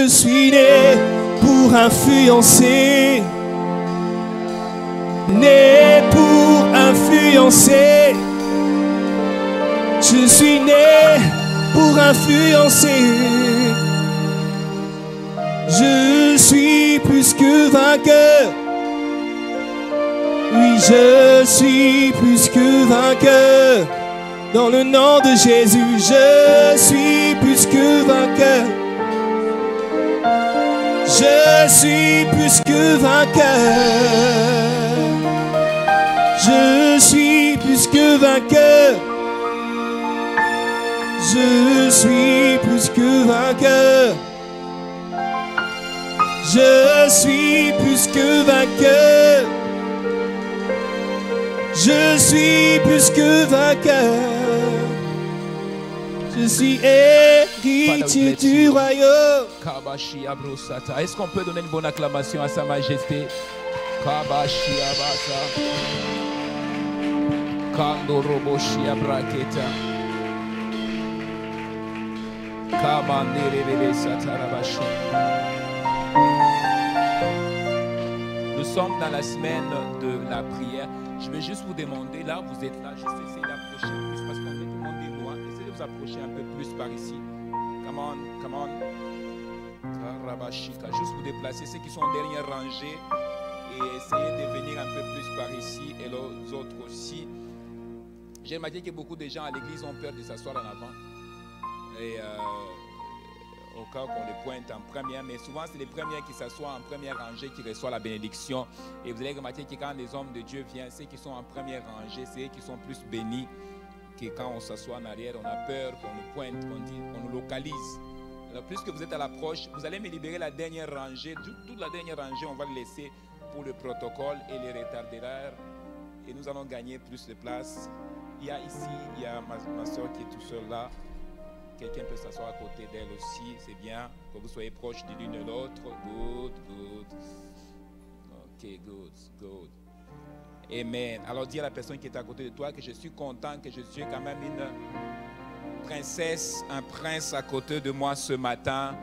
Je suis né pour influencer. Né pour influencer. Je suis né pour influencer. Je suis plus que vainqueur. Oui, je suis plus que vainqueur. Dans le nom de Jésus, je suis plus que vainqueur. Je suis plus que vainqueur. Je suis plus que vainqueur. Je suis plus que vainqueur. Je suis plus que vainqueur. Je suis plus que vainqueur. Je suis héritier du royaume. Est-ce qu'on peut donner une bonne acclamation à Sa Majesté? Kabashi Abasa. Kando Roboshi Abraketa. Kamandere Satarabashi. Nous sommes dans la semaine de la prière. Je vais juste vous demander, là, vous êtes là, juste essayer d'approcher plus parce qu'on est tout le monde est loin. Essayez de vous approcher un peu plus par ici. Come on, come on. Karabashika. Juste vous déplacer, ceux qui sont en dernière rangée, et essayez de venir un peu plus par ici et les autres aussi. J'ai remarqué que beaucoup de gens à l'église ont peur de s'asseoir en avant. Et au cas qu'on les pointe en première, mais souvent c'est les premiers qui s'assoient en première rangée qui reçoivent la bénédiction. Et vous allez remarquer que quand les hommes de Dieu viennent, ceux qui sont en première rangée, c'est eux qui sont plus bénis que quand on s'assoit en arrière, on a peur qu'on nous pointe, qu'on nous localise. Alors plus que vous êtes à l'approche, vous allez me libérer la dernière rangée, toute la dernière rangée, on va le laisser pour le protocole et les retardataires. Et nous allons gagner plus de place. Il y a ici, il y a ma soeur qui est tout seule là. Quelqu'un peut s'asseoir à côté d'elle aussi, c'est bien, que vous soyez proches de l'une et l'autre. Good, good. Ok, good, good. Amen. Alors dis à la personne qui est à côté de toi que je suis content que je suis quand même une princesse, un prince à côté de moi ce matin.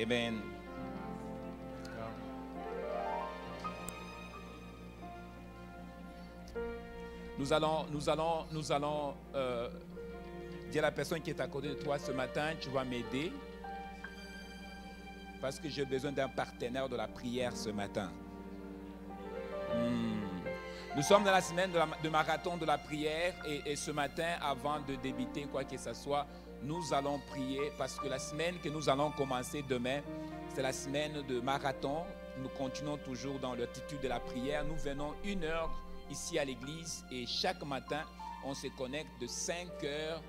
Amen. Nous allons dis à la personne qui est à côté de toi ce matin, tu vas m'aider parce que j'ai besoin d'un partenaire de la prière ce matin. Nous sommes dans la semaine de marathon de la prière et ce matin, avant de débuter quoi que ce soit, nous allons prier parce que la semaine que nous allons commencer demain, c'est la semaine de marathon. Nous continuons toujours dans l'attitude de la prière. Nous venons 1 heure ici à l'église et chaque matin, on se connecte de 5 heures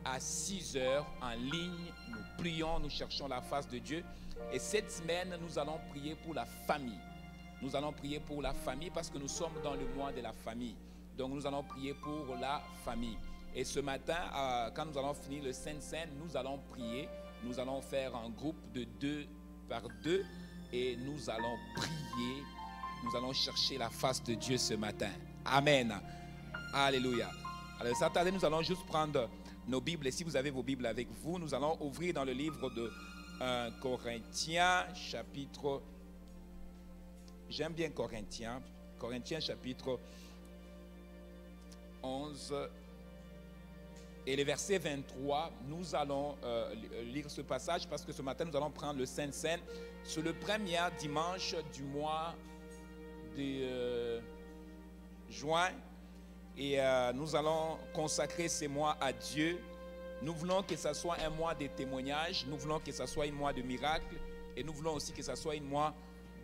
à 6 heures en ligne. Nous prions, nous cherchons la face de Dieu. Et cette semaine, nous allons prier pour la famille. Nous allons prier pour la famille parce que nous sommes dans le mois de la famille. Donc nous allons prier pour la famille. Et ce matin, quand nous allons finir le Saint-Saint, nous allons prier. Nous allons faire un groupe de 2 par 2 et nous allons prier. Nous allons chercher la face de Dieu ce matin. Amen. Alléluia. Alors, cette année, nous allons juste prendre nos Bibles. Et si vous avez vos Bibles avec vous, nous allons ouvrir dans le livre de 1 Corinthiens, chapitre... J'aime bien Corinthiens. Corinthiens, chapitre 11. Et le verset 23, nous allons lire ce passage parce que ce matin, nous allons prendre le Saint-Saint. C'est le premier dimanche du mois de juin. Et nous allons consacrer ces mois à Dieu. Nous voulons que ce soit un mois de témoignages. Nous voulons que ce soit un mois de miracles. Et nous voulons aussi que ce soit un mois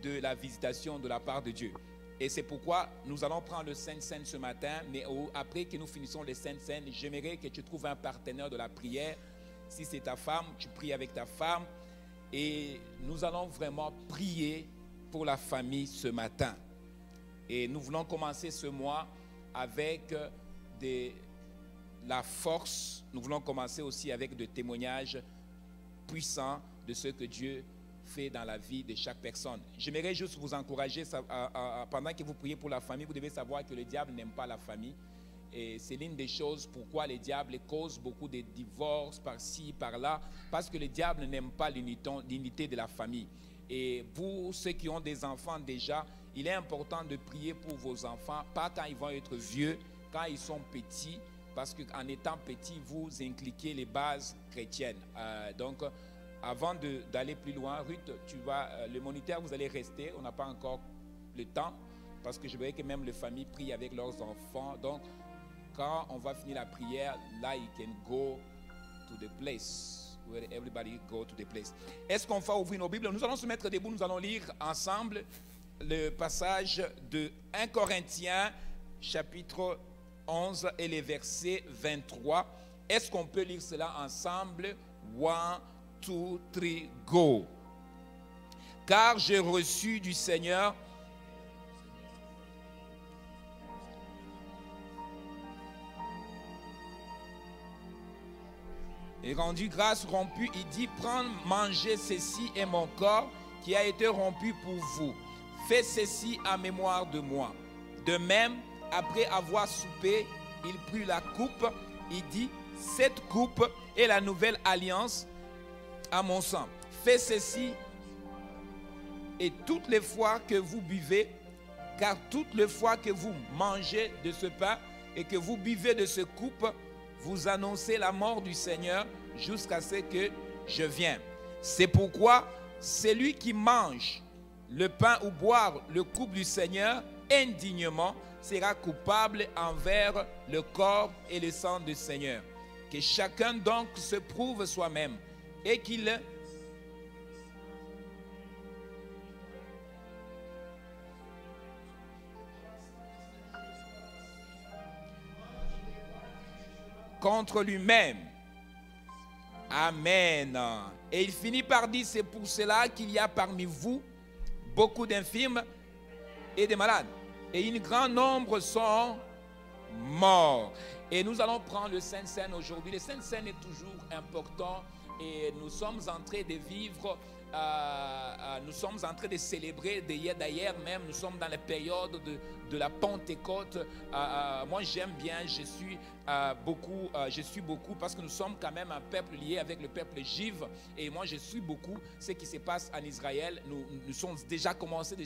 de la visitation de la part de Dieu. Et c'est pourquoi nous allons prendre le Saint-Saint ce matin. Mais après que nous finissons le Saint-Saint, j'aimerais que tu trouves un partenaire de la prière. Si c'est ta femme, tu pries avec ta femme. Et nous allons vraiment prier pour la famille ce matin. Et nous voulons commencer ce mois avec la force. Nous voulons commencer aussi avec des témoignages puissants de ce que Dieu fait dans la vie de chaque personne. J'aimerais juste vous encourager, pendant que vous priez pour la famille, vous devez savoir que le diable n'aime pas la famille. Et c'est l'une des choses pourquoi les diables causent beaucoup de divorces par-ci, par-là, parce que le diable n'aime pas l'unité de la famille. Et pour ceux qui ont des enfants déjà, il est important de prier pour vos enfants, pas quand ils vont être vieux, quand ils sont petits, parce qu'en étant petits, vous inculquez les bases chrétiennes. Donc, avant d'aller plus loin, Ruth, le moniteur, vous allez rester, on n'a pas encore le temps, parce que je voyais que même les familles prient avec leurs enfants. Donc, quand on va finir la prière, là, you can go to the place where everybody go to the place. Est-ce qu'on va ouvrir nos Bibles? Nous allons se mettre debout, nous allons lire ensemble le passage de 1 Corinthiens, chapitre 11 et les versets 23. Est-ce qu'on peut lire cela ensemble? 1, 2, 3, go. Car j'ai reçu du Seigneur et rendu grâce rompu, il dit, prends, mangez ceci est mon corps qui a été rompu pour vous. Faites ceci en mémoire de moi. De même, après avoir soupé, il prit la coupe, il dit, cette coupe est la nouvelle alliance à mon sang. Faites ceci et toutes les fois que vous buvez, car toutes les fois que vous mangez de ce pain et que vous buvez de ce coupe, vous annoncez la mort du Seigneur jusqu'à ce que je vienne. C'est pourquoi celui qui mange le pain ou boire le coupe du Seigneur indignement sera coupable envers le corps et le sang du Seigneur. Que chacun donc se prouve soi-même et qu'il contre lui-même. Amen. Et il finit par dire, c'est pour cela qu'il y a parmi vous beaucoup d'infirmes et de malades. Et un grand nombre sont morts. Et nous allons prendre le Saint-Seine aujourd'hui. Le Saint-Seine est toujours important et nous sommes en train de vivre, nous sommes en train de célébrer d'ailleurs même, nous sommes dans la période de la Pentecôte. Moi j'aime bien, je suis beaucoup parce que nous sommes quand même un peuple lié avec le peuple juif et moi je suis beaucoup ce qui se passe en Israël. Nous sommes déjà commencé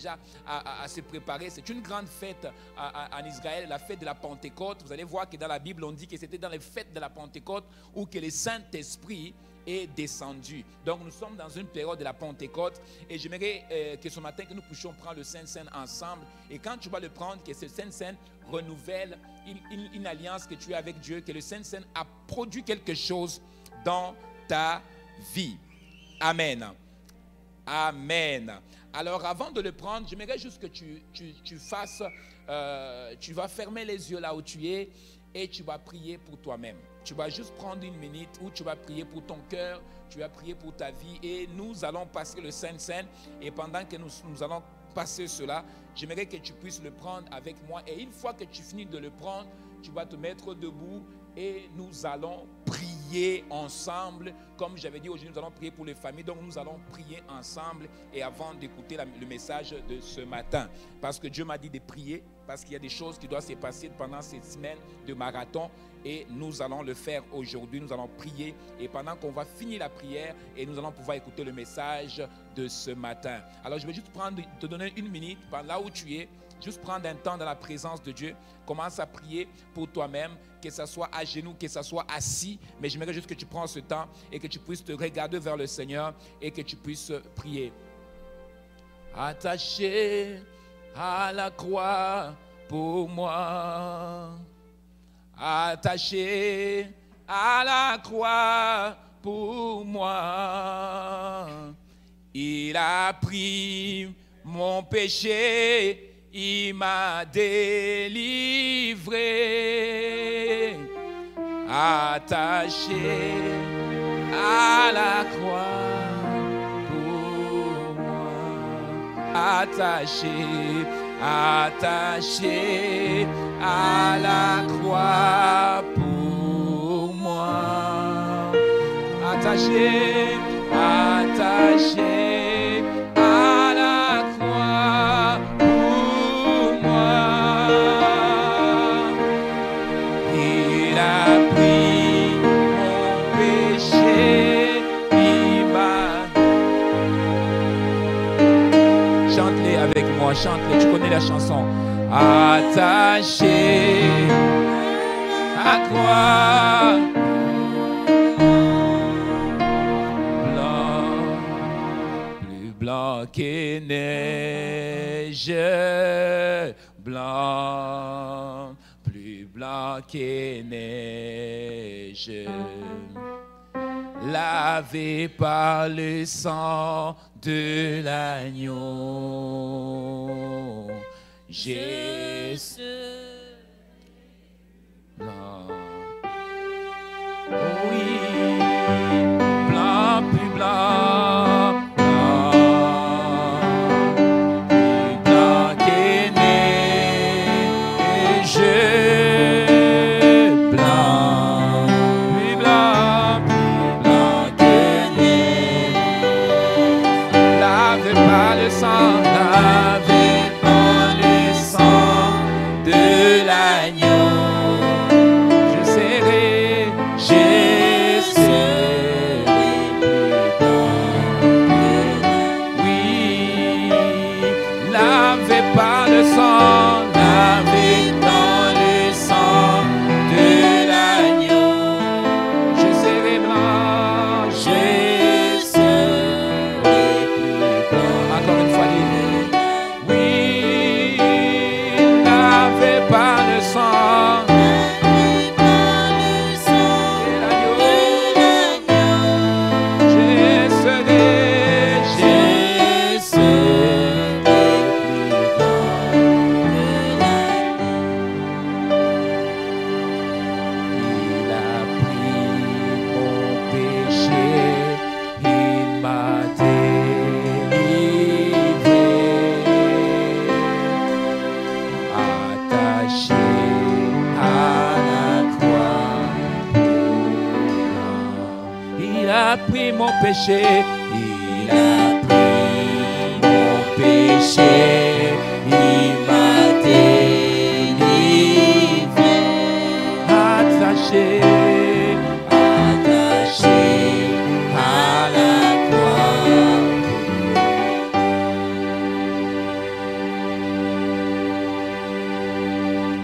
à se préparer. C'est une grande fête en Israël, la fête de la Pentecôte. Vous allez voir que dans la Bible on dit que c'était dans les fêtes de la Pentecôte où que le Saint-Esprit est descendu. Donc nous sommes dans une période de la Pentecôte et j'aimerais que ce matin que nous puissions prendre le Saint-Seine ensemble et quand tu vas le prendre, que ce Saint-Seine renouvelle une alliance que tu as avec Dieu, que le Saint-Seine a produit quelque chose dans ta vie. Amen. Amen. Alors avant de le prendre, j'aimerais juste que tu fasses, tu vas fermer les yeux là où tu es et tu vas prier pour toi-même. Tu vas juste prendre une minute où tu vas prier pour ton cœur, tu vas prier pour ta vie et nous allons passer le Saint-Seine. Et pendant que nous allons passer cela, j'aimerais que tu puisses le prendre avec moi. Et une fois que tu finis de le prendre, tu vas te mettre debout et nous allons prier ensemble. Comme j'avais dit aujourd'hui, nous allons prier pour les familles. Donc nous allons prier ensemble et avant d'écouter le message de ce matin. Parce que Dieu m'a dit de prier, parce qu'il y a des choses qui doivent se passer pendant cette semaine de marathon. Et nous allons le faire aujourd'hui, nous allons prier. Et pendant qu'on va finir la prière, et nous allons pouvoir écouter le message de ce matin. Alors je vais juste te donner une minute, là où tu es. Juste prendre un temps dans la présence de Dieu. Commence à prier pour toi-même, que ce soit à genoux, que ce soit assis. Mais j'aimerais juste que tu prennes ce temps et que tu puisses te regarder vers le Seigneur et que tu puisses prier. Attaché à la croix pour moi. Attaché à la croix pour moi. Il a pris mon péché. Il m'a délivré, attaché à la croix pour moi. Attaché, attaché à la croix pour moi. Attaché, attaché. chante-les avec moi, chante-les, tu connais la chanson. Attaché à quoi? Blanc, plus blanc que neige, blanc, plus blanc que neige. Lavé par le sang de l'agneau, Jésus blanc, oui, blanc, plus blanc, plus blanc que neige, blanc, plus blanc que neige, lavé par le sang, lavé par le sang de l'agneau. Je serai oui, lavé par le sang, lavé dans le sang de l'agneau. Je serai blanc, je serai plus blanc. Encore une fois, oui, lavé par le sang. Mon péché, il a pris mon péché, il m'a délivré, attaché à la croix.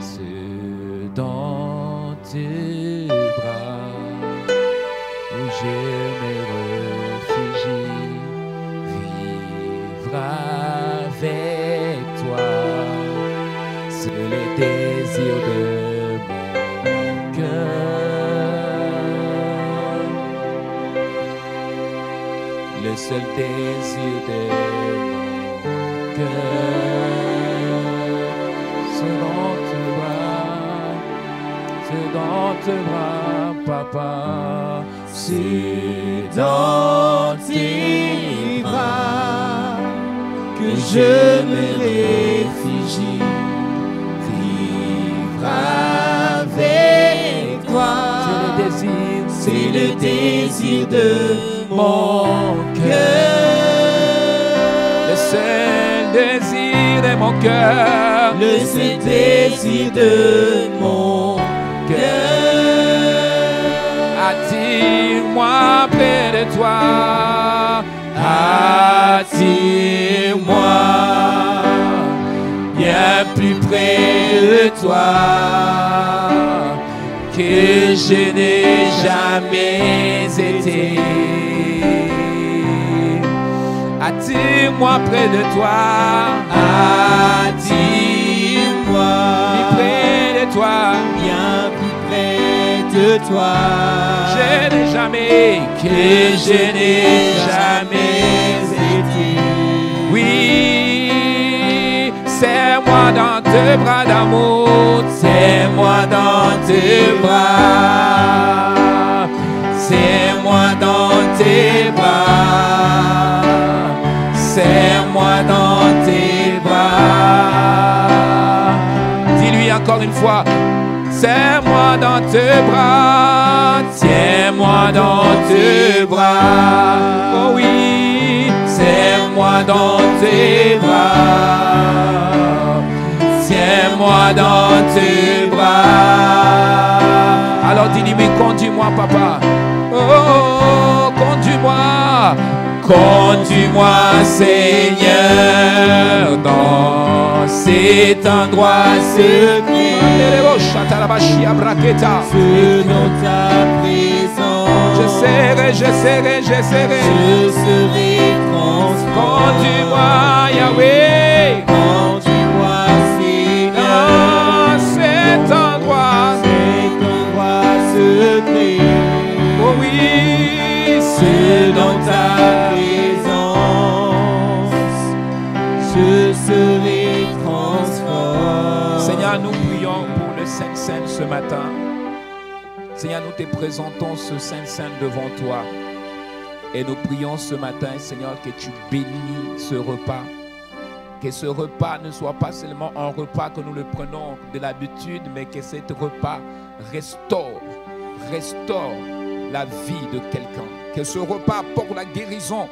C'est dans tes bras où je me réfugie, vivre avec toi, c'est le désir de mon cœur, le seul désir de mon cœur, c'est dans tes bras, papa. C'est dans tes bras que je me réfugie, vivre avec toi. C'est le désir de mon cœur, le seul désir de mon cœur, le seul désir de mon cœur. Attire-moi près de toi, attire-moi bien plus près de toi que je n'ai jamais été. Attire-moi près de toi, attire-moi plus près de toi, bien plus près de toi. Je n'ai jamais, que je n'ai jamais été. Oui, serre-moi dans tes bras d'amour, serre-moi dans tes bras, serre-moi dans tes bras, serre-moi dans tes bras. Dis-lui encore une fois. Serre-moi dans tes bras, tiens-moi dans tes bras. Oh oui, serre-moi dans tes bras, tiens-moi dans tes bras. Alors dis-lui, mais conduis-moi, papa. Oh, conduis-moi, Conduis-moi, Seigneur, dans cet endroit secret. Que dans ta présence, Je serai. je serai transformé. Conduis-moi, Yahweh, Conduis-moi, Seigneur, dans cet endroit secret. Oh oui, Que dans ta présence, je serai transformé. Seigneur, nous prions pour le Saint-Saint ce matin. Seigneur, nous te présentons ce Saint-Saint devant toi. Et nous prions ce matin, Seigneur, que tu bénis ce repas. Que ce repas ne soit pas seulement un repas que nous le prenons de l'habitude, mais que ce repas restaure la vie de quelqu'un. Que ce repas apporte la guérison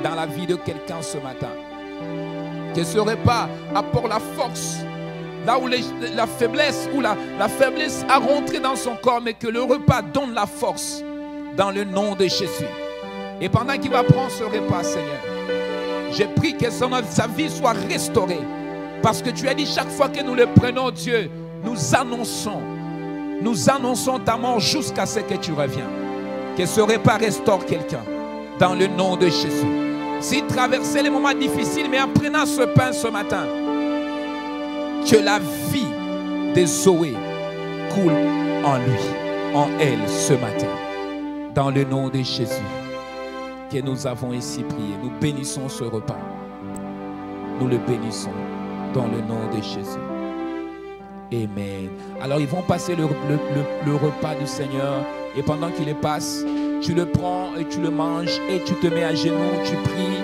dans la vie de quelqu'un ce matin. Que ce repas apporte la force là où la faiblesse a rentré dans son corps, mais que le repas donne la force dans le nom de Jésus. Et pendant qu'il va prendre ce repas, Seigneur, je prie que sa vie soit restaurée. Parce que tu as dit chaque fois que nous le prenons, Dieu, nous annonçons ta mort jusqu'à ce que tu reviens. Que ce repas restaure quelqu'un dans le nom de Jésus. S'il traversait les moments difficiles, mais en prenant ce pain ce matin, que la vie de Zoé coule en lui, en elle ce matin. Dans le nom de Jésus, que nous avons ici prié. Nous bénissons ce repas. Nous le bénissons dans le nom de Jésus. Amen. Alors ils vont passer le repas du Seigneur. Et pendant qu'il le passe, tu le prends et tu le manges et tu te mets à genoux, tu pries.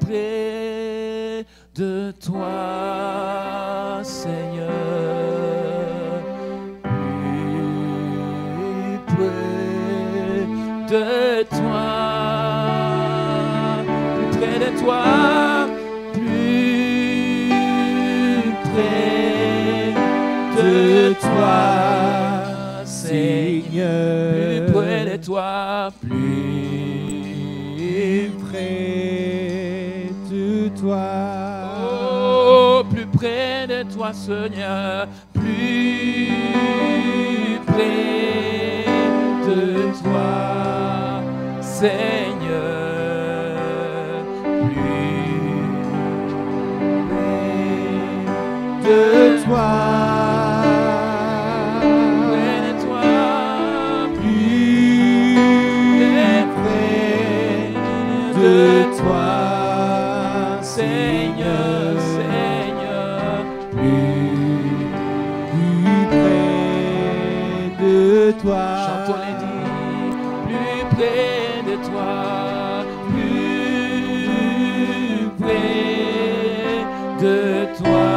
Près de toi, Seigneur, plus près de toi, plus près de toi, plus près de toi, Seigneur, plus près de toi, plus près de toi. Oh, plus près de toi, Seigneur, plus près de toi, Seigneur, plus près de toi. De toi, Seigneur, Seigneur, plus près de toi. Chantons les dits, plus près de toi, plus près de toi,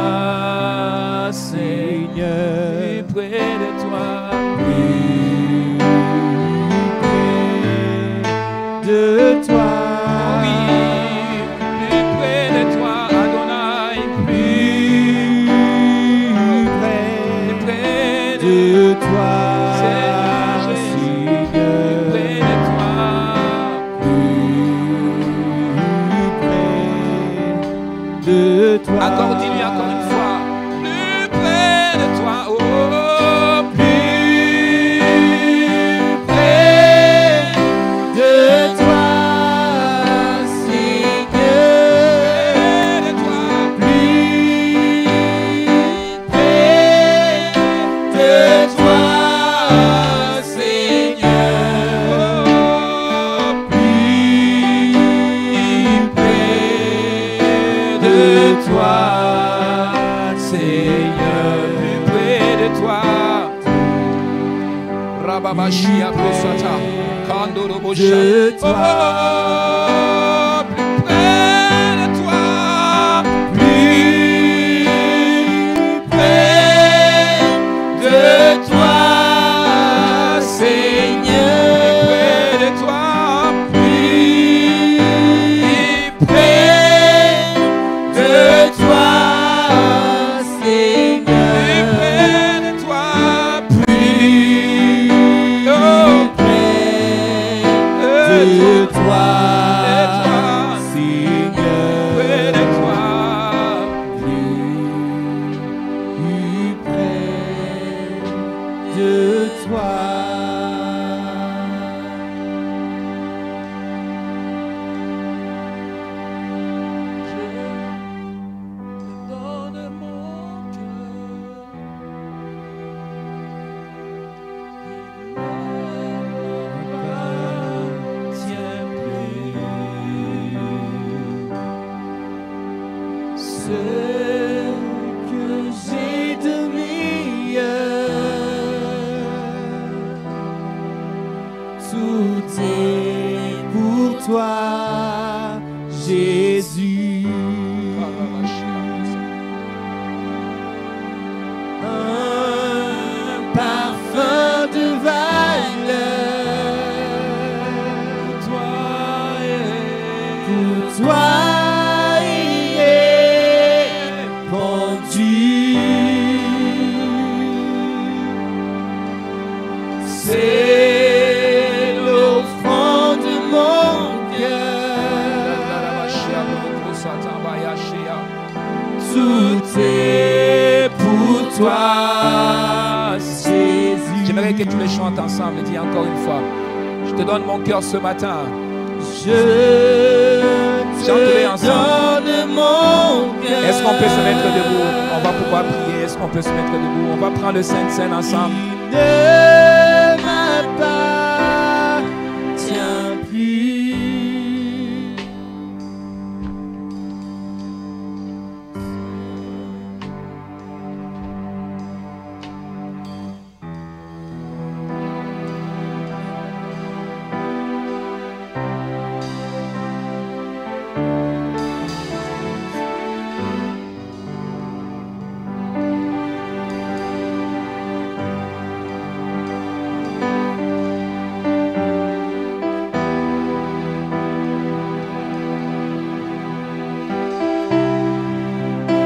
Seigneur, plus près de toi, plus près de toi. Accorde-lui encore une fois. Plus près de toi, oh, plus près de toi, Seigneur, de toi, plus près de toi, Seigneur, plus près de toi. Seigneur, plus près de toi. Rababashia Prosata, Kandoro Bosha. Plus près de toi. Plus près de toi, Seigneur. Plus près de toi. Plus près de toi. J'aimerais que tu les chantes ensemble. Dis encore une fois. Je te donne mon cœur ce matin. Chantez-les ensemble. Est-ce qu'on peut se mettre debout? On va pouvoir prier. Est-ce qu'on peut se mettre debout? On va prendre le Saint-Saint ensemble. Ne m'appartient plus.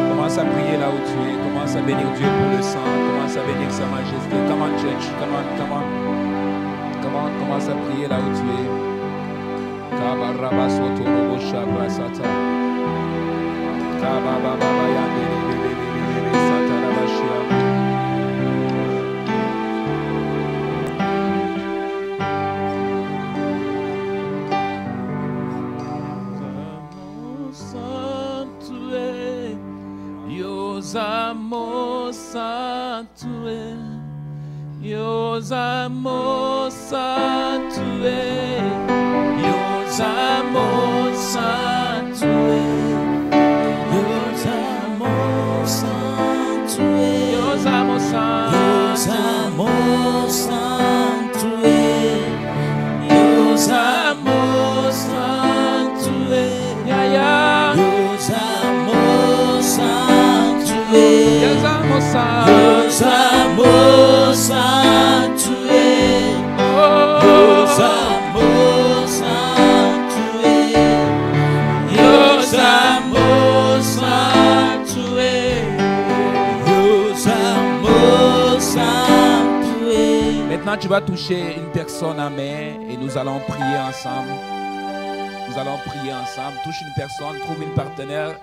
Commence à prier là où tu es. Commence à bénir Dieu pour le sang. Commence à bénir sa majesté. Come on, church. Come on, come on. Come on, commence à prier là où tu es. Amo Santué, Dios amo Santué, Dios amo Santué, Dios amo Santué, Dios amo Santué, Dios amo Santué, ya Dios amo Santué. Dios amo Santué, Dios amo Santué, Dios amo Santué, Dios amo Santué. Maintenant, tu vas toucher une personne à main et nous allons prier ensemble. Nous allons prier ensemble. Touche une personne, trouve une partenaire.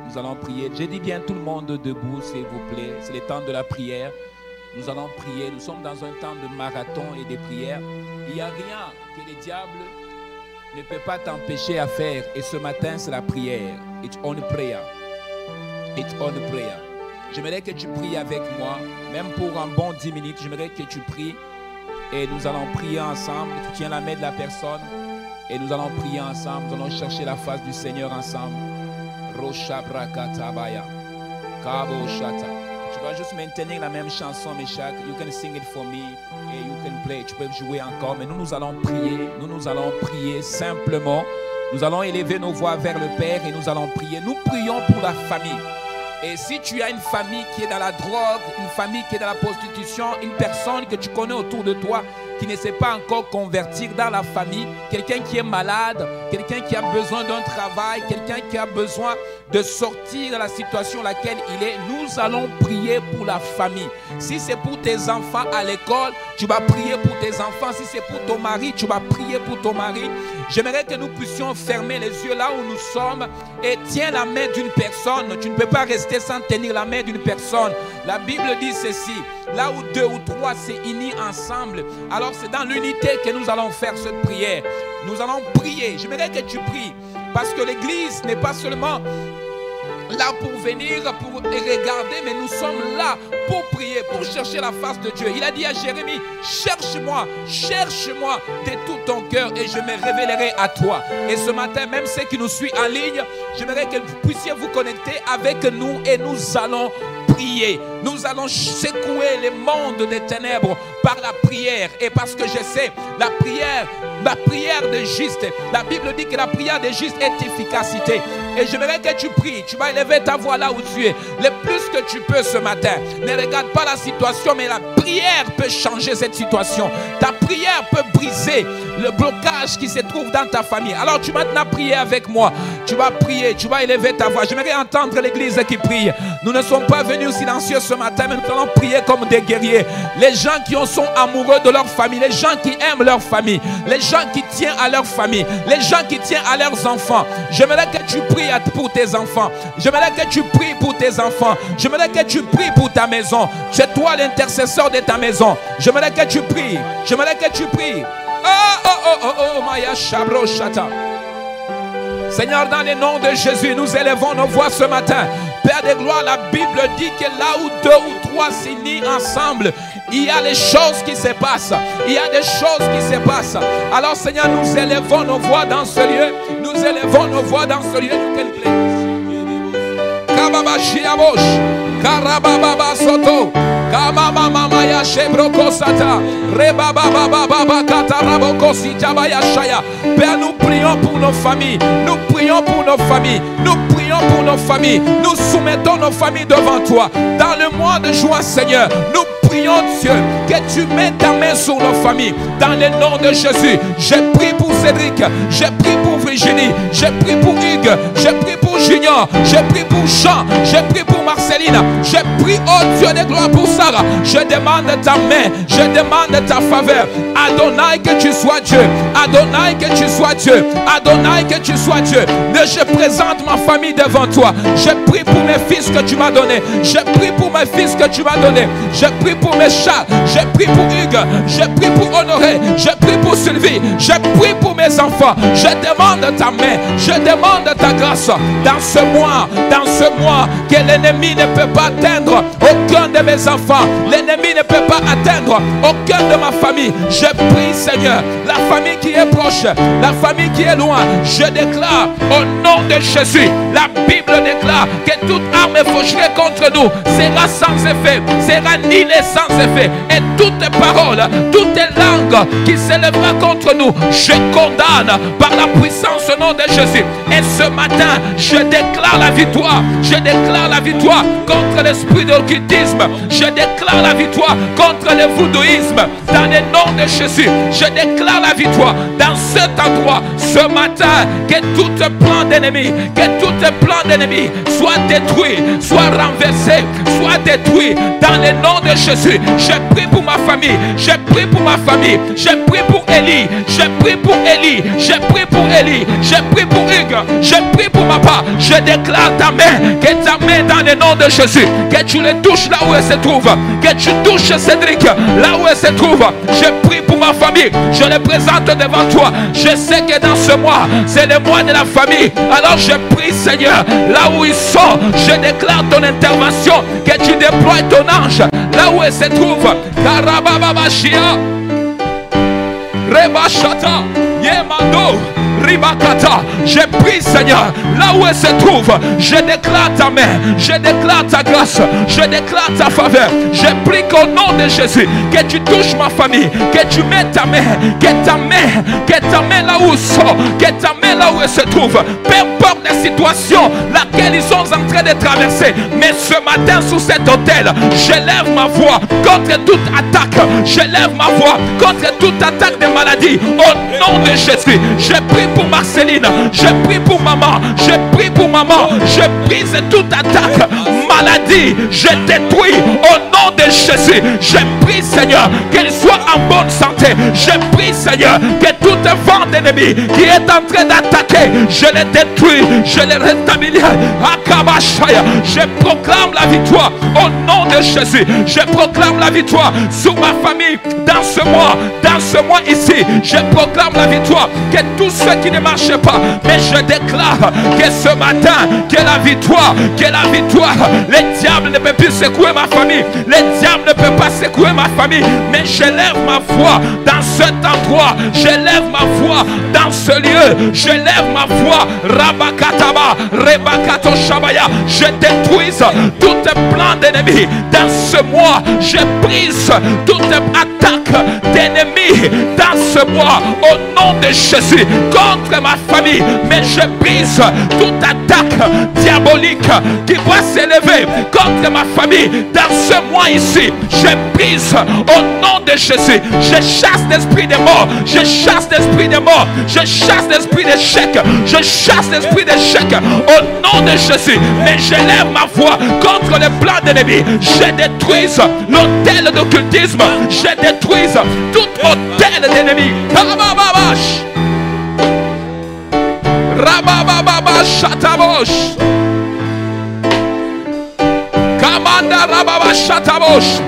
Nous allons prier. J'ai dit bien tout le monde debout, s'il vous plaît. C'est le temps de la prière. Nous allons prier. Nous sommes dans un temps de marathon et de prière. Il n'y a rien que le diable ne peut pas t'empêcher à faire. Et ce matin, c'est la prière. It's on prayer. It's on prayer. J'aimerais que tu pries avec moi. Même pour un bon 10 minutes, j'aimerais que tu pries. Et nous allons prier ensemble. Tu tiens la main de la personne. Et nous allons prier ensemble. Nous allons chercher la face du Seigneur ensemble. Roshabrakatabaya. Kabo Shata. Tu vas juste maintenir la même chanson, Meshach. You can sing it for me. Et you can play. Tu peux jouer encore. Mais nous allons prier. Nous allons prier simplement. Nous allons élever nos voix vers le Père et nous allons prier. Nous prions pour la famille. Et si tu as une famille qui est dans la drogue, une famille qui est dans la prostitution, une personne que tu connais autour de toi qui ne s'est pas encore convertir dans la famille, quelqu'un qui est malade, quelqu'un qui a besoin d'un travail, quelqu'un qui a besoin de sortir de la situation dans laquelle il est, nous allons prier pour la famille. Si c'est pour tes enfants à l'école, tu vas prier pour tes enfants. Si c'est pour ton mari, tu vas prier pour ton mari. J'aimerais que nous puissions fermer les yeux là où nous sommes et tiens la main d'une personne. Tu ne peux pas rester sans tenir la main d'une personne. La Bible dit ceci, là où 2 ou 3 s'est unis ensemble, alors c'est dans l'unité que nous allons faire cette prière. Nous allons prier. J'aimerais que tu pries parce que l'église n'est pas seulement là pour venir, pour regarder, mais nous sommes là pour prier, pour chercher la face de Dieu. Il a dit à Jérémie, cherche-moi de tout ton cœur et je me révélerai à toi. Et ce matin, même ceux qui nous suivent en ligne, j'aimerais que vous puissiez vous connecter avec nous et nous allons prier. Nous allons secouer les mondes des ténèbres par la prière. Et parce que je sais, la prière des justes, la Bible dit que la prière des justes est efficacité. Et j'aimerais que tu pries. Tu vas élever ta voix là où tu es. Le plus que tu peux ce matin. Ne regarde pas la situation, mais la prière peut changer cette situation. Ta prière peut briser le blocage qui se trouve dans ta famille. Alors tu vas maintenant prier avec moi. Tu vas prier, tu vas élever ta voix. J'aimerais entendre l'église qui prie. Nous ne sommes pas venus silencieux ce matin, mais nous allons prier comme des guerriers. Les gens qui sont amoureux de leur famille, les gens qui aiment leur famille, les gens qui tiennent à leur famille, les gens qui tiennent à leurs enfants. J'aimerais que tu pries pour tes enfants. J'aimerais que tu pries pour tes enfants. J'aimerais que tu pries pour ta maison. C'est toi l'intercesseur de ta maison. J'aimerais que tu pries. J'aimerais que tu pries. Maya Shabro Shata. Seigneur, dans le nom de Jésus, nous élevons nos voix ce matin. Père de gloire, la Bible dit que là où 2 ou 3 s'unissent ensemble, il y a les choses qui se passent. Il y a des choses qui se passent. Alors Seigneur, nous élevons nos voix dans ce lieu. Nous élevons nos voix dans ce lieu. Kababa Shiabosh, Karababa Soto, Kamama Maya Shebroko Sata, Rebaba Baba Kataraboko Sijabaya Shaya. Père, nous prions pour nos familles. Nous prions pour nos familles. Nous prions pour nos familles. Nous soumettons nos familles devant toi. Dans le mois de juin, Seigneur, nous prions Dieu que tu mettes ta main sur nos familles. Dans le nom de Jésus, j'ai prié pour Cédric, j'ai prié pour Virginie, j'ai prié pour Hugues, j'ai prié pour Junior, j'ai prié pour Jean, j'ai prié pour Marceline, j'ai prié, oh Dieu de gloire, pour Sarah. Je demande ta main, je demande ta faveur. Adonai, que tu sois Dieu. Adonai, que tu sois Dieu. Adonai, que tu sois Dieu. Je présente ma famille devant toi. Je prie pour mes fils que tu m'as donnés. Je prie pour mes fils que tu m'as donnés. Je prie pour mes chats. Je prie pour Hugues. Je prie pour Honoré. Je prie pour Sylvie. Je prie pour mes enfants. Je demande ta main. Je demande ta grâce. Dans ce mois, que l'ennemi ne peut pas atteindre aucun de mes enfants. L'ennemi ne peut pas atteindre aucun de ma famille. Je prie, Seigneur, la famille qui est proche, la famille qui est loin, je déclare au nom de Jésus, la Bible déclare que toute arme forgée contre nous sera sans effet, sera nulle sans effet. Et toute parole, toute langue qui s'élèvera contre nous, je condamne par la puissance au nom de Jésus. Et ce matin, je déclare la victoire. Je déclare la victoire contre l'esprit de l'occultisme. Je déclare la victoire contre le voodooïsme. Dans le nom de Jésus, je déclare la victoire dans cet endroit. Ce matin, que tout plan d'ennemi, soit détruit, soit renversé, soit détruit. Dans le nom de Jésus, je prie pour ma famille. Je prie pour ma famille. Je prie pour Élie. Je prie pour Élie. Je prie pour Élie. Je prie pour Hugues. Je prie pour ma part. Je déclare ta main. Que ta main dans le nom de Jésus. Que tu le touches là où elle se trouve. Que tu touches Cédric là où elle se trouve. Je prie pour ma famille. Je le présente devant toi. Je sais que dans ce mois, c'est le mois de la famille. Alors je prie, Seigneur, là où ils sont, je déclare ton intervention. Que tu déploies ton ange là où elle se trouve. Karababashia, Rebashata, Yemando, Ribakata. Je prie, Seigneur, là où elle se trouve, je déclare ta main, je déclare ta grâce, je déclare ta faveur. Je prie qu'au nom de Jésus, que tu touches ma famille, que tu mets ta main, que ta main là où ils sont, que ta main là où elle se trouve. Peu importe la situation laquelle ils sont en train de traverser, mais ce matin sous cet hôtel, j'élève ma voix contre toute attaque, j'élève ma voix contre toute attaque de maladie. Au nom de Jésus, je prie pour Marceline, je prie pour maman, je prie pour maman, je brise toute attaque, maladie, je détruis au nom de Jésus. Je prie, Seigneur, qu'elle soit en bonne santé. Je prie, Seigneur, que tout vent d'ennemi qui est en train d'attaquer, je le détruis, je le rétablis. Akabashaya, je proclame la victoire au nom de Jésus. Je proclame la victoire sur ma famille dans ce mois ici. Je proclame la victoire. Que tous ceux qui ne marchent pas, mais je déclare que ce matin, que la victoire, le diable ne peut plus secouer ma famille, le diable ne peut pas secouer ma famille, mais j'élève ma voix dans cet endroit, j'élève ma voix dans ce lieu, j'élève ma voix, Rabakataba, Rebakato Shabaya, je détruise tout plan d'ennemi dans ce mois, je brise toute attaque attaque d'ennemis dans ce mois, au nom de Jésus, contre ma famille. Mais je brise toute attaque diabolique qui va s'élever contre ma famille dans ce mois ici. Je brise au nom de Jésus. Je chasse l'esprit des morts. Je chasse l'esprit des morts. Je chasse l'esprit d'échec. Je chasse l'esprit d'échec au nom de Jésus. Mais je lève ma voix contre les plans d'ennemis. Je détruise l'autel d'occultisme. Je détruise tout autel d'ennemis. Rabababa Shatabosh. Kamanda Rababa Shatabosh.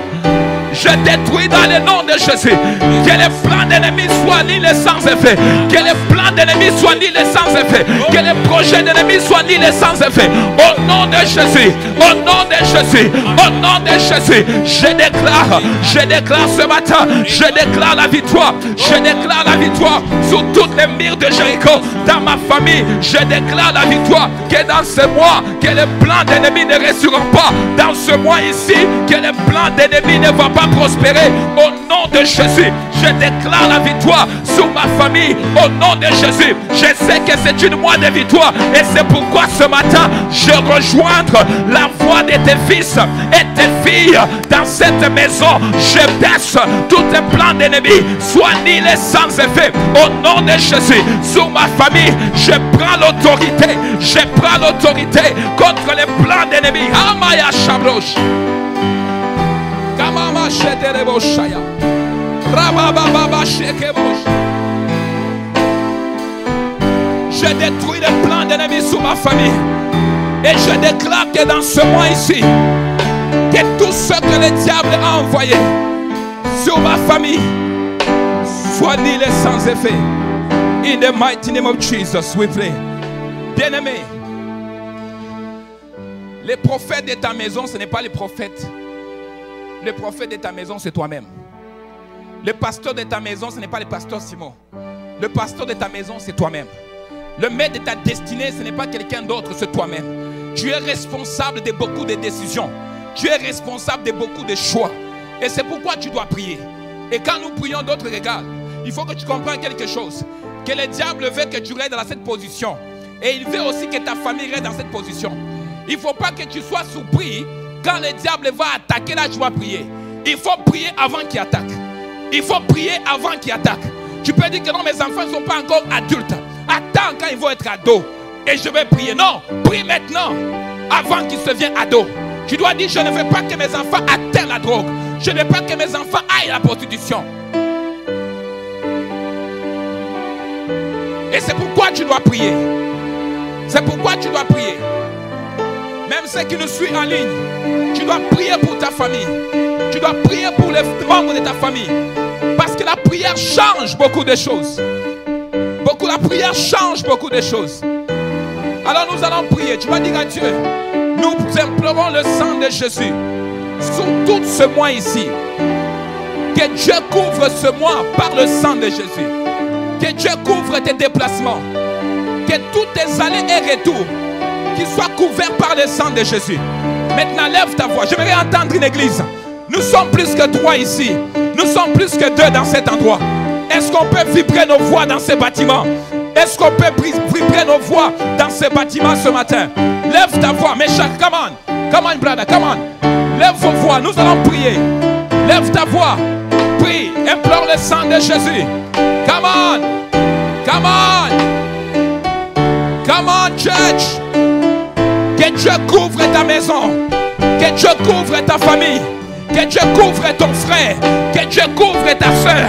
Je détruis dans le nom de Jésus. Que les plans d'ennemis soient nulles sans effet. Que les plans d'ennemis soient nulles sans effet. Que les projets d'ennemis soient nulles sans effet. Au nom de Jésus. Au nom de Jésus. Au nom de Jésus. Je déclare ce matin. Je déclare la victoire. Je déclare la victoire sur toutes les murs de Jéricho. Dans ma famille, je déclare la victoire. Que dans ce mois, que les plans d'ennemis ne réussiront pas. Dans ce mois ici, que les plans d'ennemis ne vont pas prospérer. Au nom de Jésus, je déclare la victoire sur ma famille. Au nom de Jésus, je sais que c'est une mois de victoire. Et c'est pourquoi ce matin, je rejoindre la voix de tes fils et tes filles dans cette maison. Je baisse tous tes plans d'ennemis. Sois nuls et sans effet. Au nom de Jésus, sur ma famille, je prends l'autorité. Je prends l'autorité contre les plans d'ennemis. Amaya Shabrosh. Kamama Shedereboshaya. Rabababa Shekebosh. Je détruis les plans d'ennemis sur ma famille. Et je déclare que dans ce mois ici, que tout ce que le diable a envoyé sur ma famille soit nul et sans effet. In the mighty name of Jesus, we pray. Bien-aimé, les prophètes de ta maison, ce n'est pas les prophètes. Le prophète de ta maison, c'est toi-même. Le pasteur de ta maison, ce n'est pas le pasteur Simon. Le pasteur de ta maison, c'est toi-même. Le maître de ta destinée, ce n'est pas quelqu'un d'autre, c'est toi-même. Tu es responsable de beaucoup de décisions. Tu es responsable de beaucoup de choix. Et c'est pourquoi tu dois prier. Et quand nous prions, d'autres regardent. Il faut que tu comprennes quelque chose. Que le diable veut que tu restes dans cette position. Et il veut aussi que ta famille reste dans cette position. Il ne faut pas que tu sois surpris. Quand le diable va attaquer, là tu vas prier. Il faut prier avant qu'il attaque. Il faut prier avant qu'il attaque. Tu peux dire que non, mes enfants ne sont pas encore adultes. Attends quand ils vont être ados. Et je vais prier. Non, prie maintenant. Avant qu'ils se viennent ados. Tu dois dire, je ne veux pas que mes enfants atteignent la drogue. Je ne veux pas que mes enfants aillent à la prostitution. Et c'est pourquoi tu dois prier. C'est pourquoi tu dois prier. Même ceux qui nous suivent en ligne, tu dois prier pour ta famille. Tu dois prier pour les membres de ta famille. Parce que la prière change beaucoup de choses. La prière change beaucoup de choses. Alors nous allons prier. Tu vas dire à Dieu, nous implorons le sang de Jésus sur tout ce mois ici. Que Dieu couvre ce mois par le sang de Jésus. Que Dieu couvre tes déplacements. Que tous tes allées et retours qu'ils soient couverts par le sang de Jésus. Maintenant, lève ta voix. J'aimerais entendre une église. Nous sommes plus que 3 ici. Nous sommes plus que 2 dans cet endroit. Est-ce qu'on peut vibrer nos voix dans ces bâtiments? Est-ce qu'on peut vibrer nos voix dans ces bâtiments ce matin? Lève ta voix. Mais come on. Come on, brother. Come on. Lève vos voix. Nous allons prier. Lève ta voix. Prie. Implore le sang de Jésus. Come on. Come on. Come on, church. Que Dieu couvre ta maison. Que Dieu couvre ta famille. Que Dieu couvre ton frère. Que Dieu couvre ta soeur.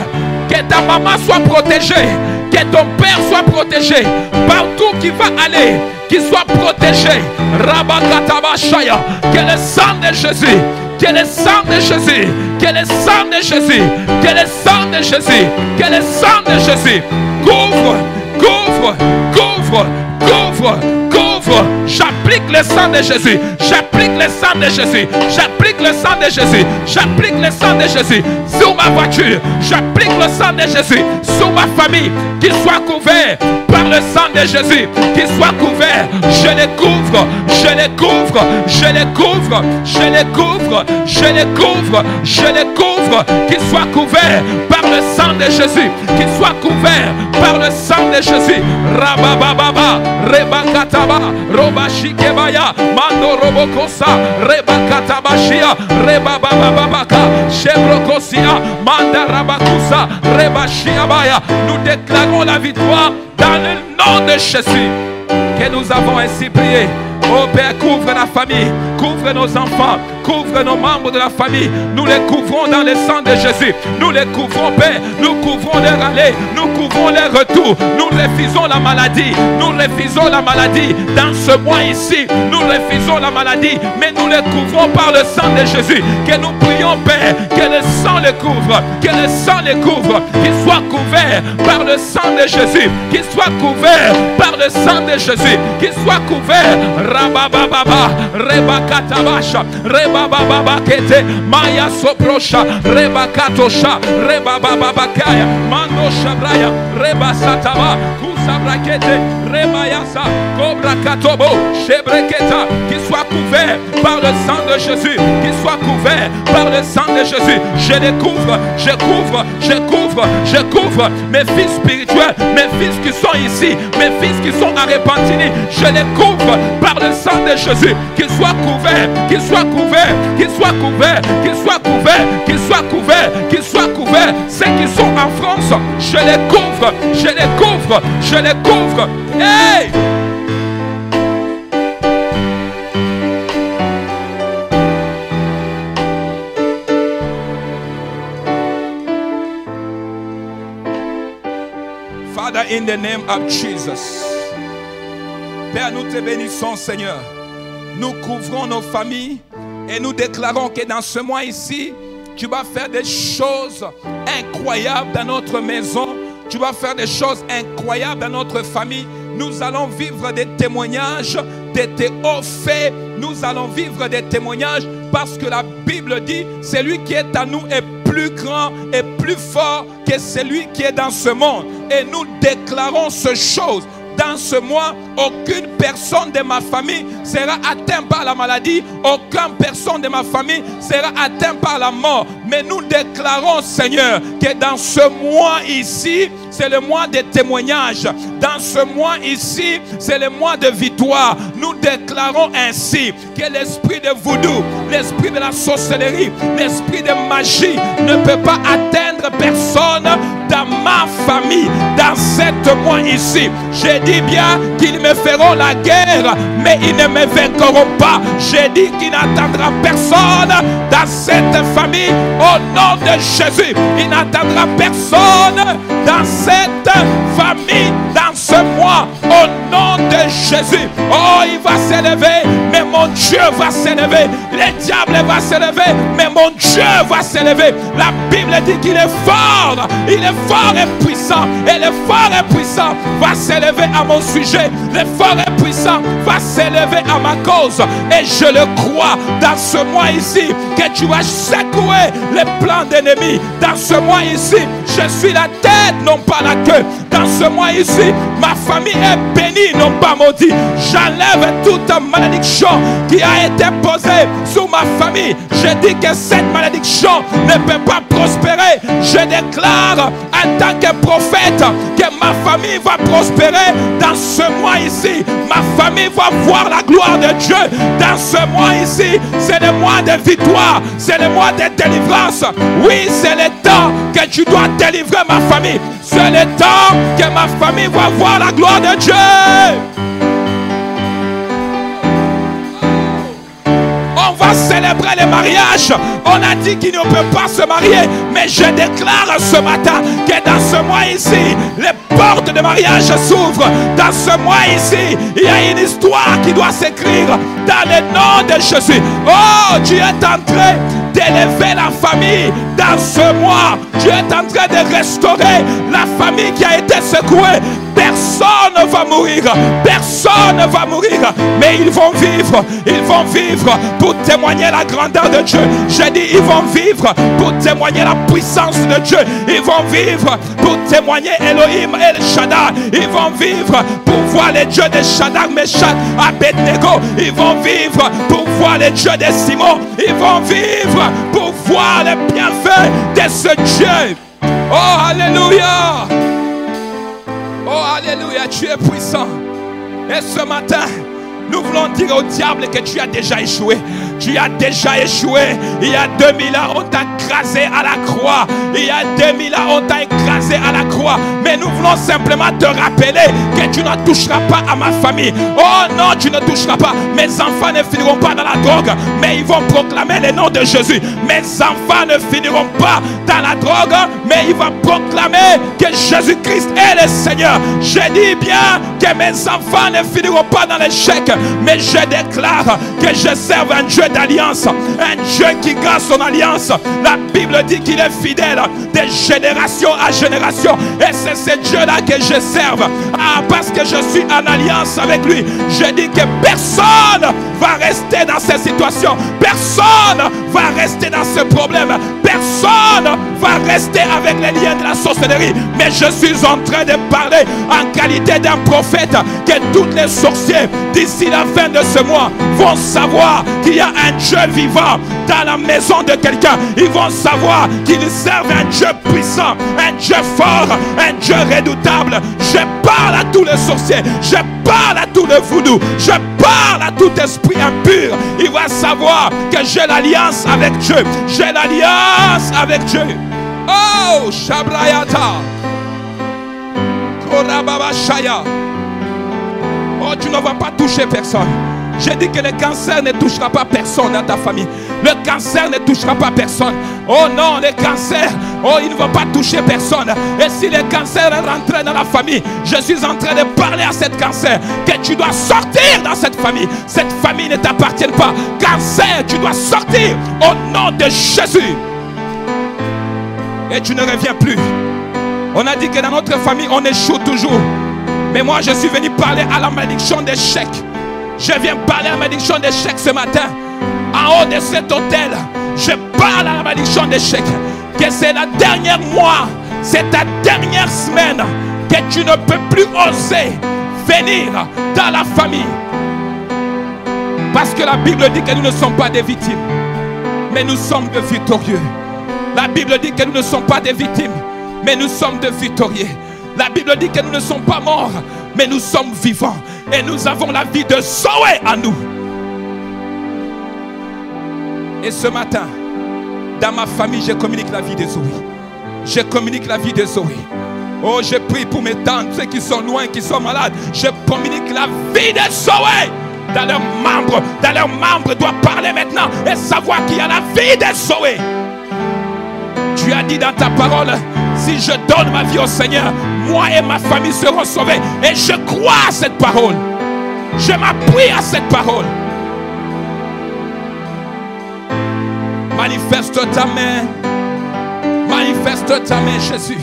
Que ta maman soit protégée. Que ton père soit protégé. Partout qu'il va aller, qu'il soit protégé. Rabakatabashaya. Que le sang de Jésus. Que le sang de Jésus. Que le sang de Jésus. Que le sang de Jésus. Que le sang de Jésus. Couvre. Couvre. Couvre. Couvre. couvre, couvre. J'applique le sang de Jésus. J'applique le sang de Jésus. J'applique le sang de Jésus. J'applique le sang de Jésus sur ma voiture. J'applique le sang de Jésus sur ma famille. Qu'il soit couvert par le sang de Jésus. Qu'il soit couvert. Je les couvre. Je les couvre. Je les couvre. Je les couvre. Je les couvre. Je les couvre. Qu'il soit couvert par le sang de Jésus. Qu'il soit couvert par le sang de Jésus. Rabababa. Rebakataba. Robashikebaya. Mando Robokosa. Rebakatabashia. Rebabababaka. Chebrokosia. Manda Rabakusa. Rebashiabaya. Nous déclarons la victoire dans le nom de Jésus que nous avons ainsi prié. Oh Père, couvre la famille, couvre nos enfants, couvre nos membres de la famille. Nous les couvrons dans le sang de Jésus. Nous les couvrons, Père. Nous couvrons leur aller. Nous couvrons leur retour. Nous refusons la maladie. Nous refusons la maladie. Dans ce mois ici, nous refusons la maladie. Mais nous les couvrons par le sang de Jésus. Que nous prions, Père, que le sang les couvre. Que le sang les couvre. Qu'ils soient couverts par le sang de Jésus. Qu'ils soient couverts par le sang de Jésus. Qu'ils soient couverts. Rabababa, Rebakatabasha, Rebababa Kete, Maya Soprosha, Rebakatosha, Rebababakaya, Mando Shabraya, Rebasataba, Kusabrakete, Rebayasa, Cobra Katobo, Shebreketa, qui soit couvert par le sang de Jésus, qui soit couvert par le sang de Jésus. Je les couvre, je couvre, je couvre, je couvre mes fils spirituels, mes fils qui sont ici, mes fils qui sont à Repentigny, je les couvre par le sang de Jésus. Qu'ils soient couverts, qu'ils soient couverts, qu'ils soient couverts, qu'ils soient couverts, qu'ils soient couverts, qu'ils soient couverts. Ceux qui sont en France, je les couvre, je les couvre, je les couvre. Hey! Father, in the name of Jesus. Père, nous te bénissons, Seigneur. Nous couvrons nos familles et nous déclarons que dans ce mois ici, tu vas faire des choses incroyables dans notre maison. Tu vas faire des choses incroyables dans notre famille. Nous allons vivre des témoignages de tes hauts faits. Nous allons vivre des témoignages parce que la Bible dit, celui qui est à nous est plus grand et plus fort que celui qui est dans ce monde. Et nous déclarons ces choses. Dans ce mois, aucune personne de ma famille sera atteinte par la maladie. Aucune personne de ma famille sera atteinte par la mort. Mais nous déclarons, Seigneur, que dans ce mois ici, c'est le mois de témoignages. Dans ce mois ici, c'est le mois de victoire. Nous déclarons ainsi que l'esprit de voodoo, l'esprit de la sorcellerie, l'esprit de magie ne peut pas atteindre personne dans ma famille. Dans ce mois ici, j'ai dit bien qu'ils me feront la guerre, mais ils ne me vaincront pas. J'ai dit qu'il n'attendra personne dans cette famille. Au nom de Jésus, il n'attendra personne dans cette famille, dans ce mois. Au nom de Jésus, oh, il va s'élever, mais mon Dieu va s'élever. Le diable va s'élever, mais mon Dieu va s'élever. La Bible dit qu'il est fort et puissant. Et le fort et puissant va s'élever à mon sujet. Le fort et puissant va s'élever à ma cause. Et je le crois dans ce mois ici, que tu vas secouer les plans d'ennemis. Dans ce mois ici, je suis la tête, non pas la queue. Dans ce mois ici, ma famille est bénie, non pas maudite. J'enlève toute malédiction qui a été posée sur ma famille. Je dis que cette malédiction ne peut pas prospérer. Je déclare en tant que prophète que ma famille va prospérer. Dans ce mois ici, ma famille va voir la gloire de Dieu. Dans ce mois ici, c'est le mois de victoire, c'est le mois de délivrance. Oui, c'est le temps que tu dois délivrer ma famille. C'est le temps que ma famille va voir la gloire de Dieu. On va célébrer le mariage. On a dit qu'il ne peut pas se marier, mais je déclare ce matin que dans ce mois ici, les portes de mariage s'ouvrent. Dans ce mois ici, il y a une histoire qui doit s'écrire dans le nom de Jésus. Oh, tu es en train d'élever la famille Dans ce mois, Dieu est en train de restaurer la famille qui a été secouée. Personne ne va mourir, personne ne va mourir, mais ils vont vivre pour témoigner la grandeur de Dieu. J'ai dit, ils vont vivre pour témoigner la puissance de Dieu. Ils vont vivre pour témoigner Elohim El Shaddai. Ils vont vivre pour voir les dieux de Shaddai, Meshach, Abednego. Ils vont vivre pour voir les dieux de Simon. Ils vont vivre pour voir les bienfaits de ce Dieu. Oh, alléluia! Oh, alléluia, tu es puissant. Et ce matin, nous voulons dire au diable que tu as déjà échoué. Tu as déjà échoué. Il y a 2000 ans, on t'a écrasé à la croix. Il y a 2000 ans, on t'a écrasé à la croix. Mais nous voulons simplement te rappeler que tu ne toucheras pas à ma famille. Oh non, tu ne toucheras pas. Mes enfants ne finiront pas dans la drogue, mais ils vont proclamer le nom de Jésus. Mes enfants ne finiront pas dans la drogue, mais ils vont proclamer que Jésus-Christ est le Seigneur. Je dis bien que mes enfants ne finiront pas dans l'échec, mais je déclare que je serve un Dieu d'alliance, un Dieu qui garde son alliance. La Bible dit qu'il est fidèle de génération à génération, et c'est ce Dieu-là que je serve. Ah, parce que je suis en alliance avec lui. Je dis que personne va rester dans cette situation, personne va rester dans ce problème, personne va rester avec les liens de la sorcellerie. Mais je suis en train de parler en qualité d'un prophète, que tous les sorciers d'ici la fin de ce mois vont savoir qu'il y a un Dieu vivant dans la maison de quelqu'un. Ils vont savoir qu'ils servent un Dieu puissant, un Dieu fort, un Dieu redoutable. Je parle à tous les sorciers, je parle à tous les voodoo, je parle à tout esprit impur. Il va savoir que j'ai l'alliance avec Dieu. J'ai l'alliance avec Dieu. Oh, Shabrayata. Korababashaya. Oh, tu ne vas pas toucher personne. J'ai dit que le cancer ne touchera pas personne dans ta famille. Le cancer ne touchera pas personne. Oh non, le cancer, oh, il ne va pas toucher personne. Et si le cancer est rentré dans la famille, je suis en train de parler à cet cancer que tu dois sortir dans cette famille. Cette famille ne t'appartient pas. Cancer, tu dois sortir au nom de Jésus. Et tu ne reviens plus. On a dit que dans notre famille, on échoue toujours. Mais moi, je suis venu parler à la malédiction d'échec. Je viens parler à la malédiction d'échec ce matin. En haut de cet hôtel, je parle à la malédiction d'échec. Que c'est la dernière mois, c'est ta dernière semaine, que tu ne peux plus oser venir dans la famille. Parce que la Bible dit que nous ne sommes pas des victimes, mais nous sommes des victorieux. La Bible dit que nous ne sommes pas des victimes, mais nous sommes des victorieux. La Bible dit que nous ne sommes pas morts, mais nous sommes vivants. Et nous avons la vie de Zoé en nous. Et ce matin, dans ma famille, je communique la vie de Zoé. Je communique la vie de Zoé. Oh, je prie pour mes tantes, ceux qui sont loin, qui sont malades. Je communique la vie de Zoé. Dans leurs membres doivent parler maintenant et savoir qu'il y a la vie de Zoé. Tu as dit dans ta parole, si je donne ma vie au Seigneur, moi et ma famille seront sauvés. Et je crois à cette parole. Je m'appuie à cette parole. Manifeste ta main. Manifeste ta main, Jésus.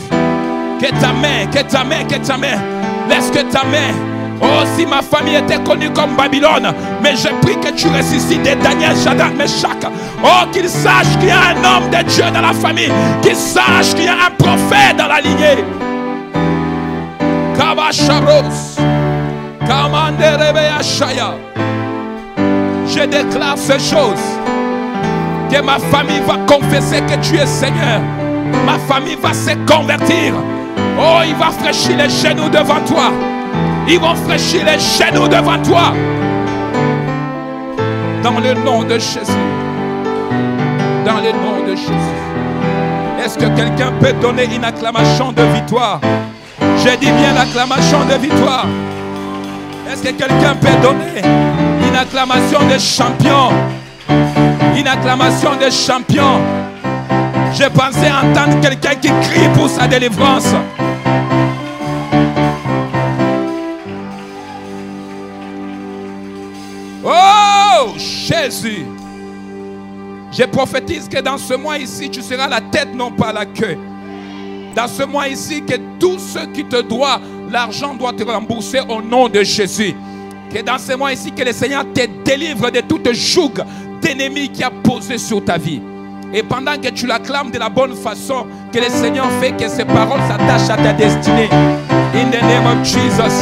Que ta main, que ta main, que ta main. Laisse que ta main. Oh, si ma famille était connue comme Babylone, mais je prie que tu ressuscites des Daniel, Shadrach, Meshach. Oh, qu'ils sachent qu'il y a un homme de Dieu dans la famille, qu'ils sachent qu'il y a un prophète dans la lignée. Kabashabros, Kamanderebeashaya. Je déclare ces choses, que ma famille va confesser que tu es Seigneur. Ma famille va se convertir. Oh, il va fraîchir les genoux devant toi. Ils vont fraîchir les genoux devant toi. Dans le nom de Jésus. Dans le nom de Jésus. Est-ce que quelqu'un peut donner une acclamation de victoire? Je dis bien l'acclamation de victoire. Est-ce que quelqu'un peut donner une acclamation de champion? Une acclamation de champion. Je pensais entendre quelqu'un qui crie pour sa délivrance. Oh, Jésus. Je prophétise que dans ce mois ici, tu seras la tête, non pas la queue. Dans ce mois ici, que tout ce qui te doit, l'argent doit te rembourser au nom de Jésus. Que dans ce mois ici, que le Seigneur te délivre de toute joug d'ennemi qui a posé sur ta vie. Et pendant que tu l'acclames de la bonne façon, que le Seigneur fait que ces paroles s'attachent à ta destinée. In the name of Jesus.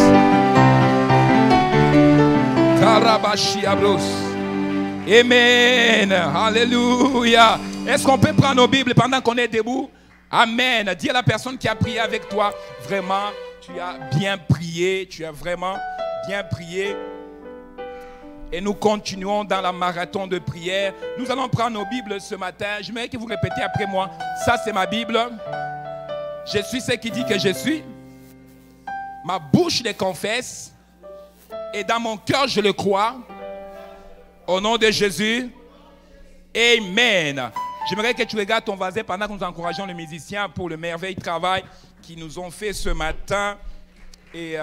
Amen. Alléluia. Est-ce qu'on peut prendre nos Bibles pendant qu'on est debout? Amen. Dis à la personne qui a prié avec toi, vraiment, tu as bien prié. Tu as vraiment bien prié. Et nous continuons dans la marathon de prière. Nous allons prendre nos Bibles ce matin. Je voudrais que vous répétiez après moi. Ça, c'est ma Bible. Je suis ce qui dit que je suis. Ma bouche le confesse. Et dans mon cœur, je le crois. Au nom de Jésus. Amen. J'aimerais que tu regardes ton voisin pendant que nous encourageons les musiciens pour le merveilleux travail qu'ils nous ont fait ce matin. Et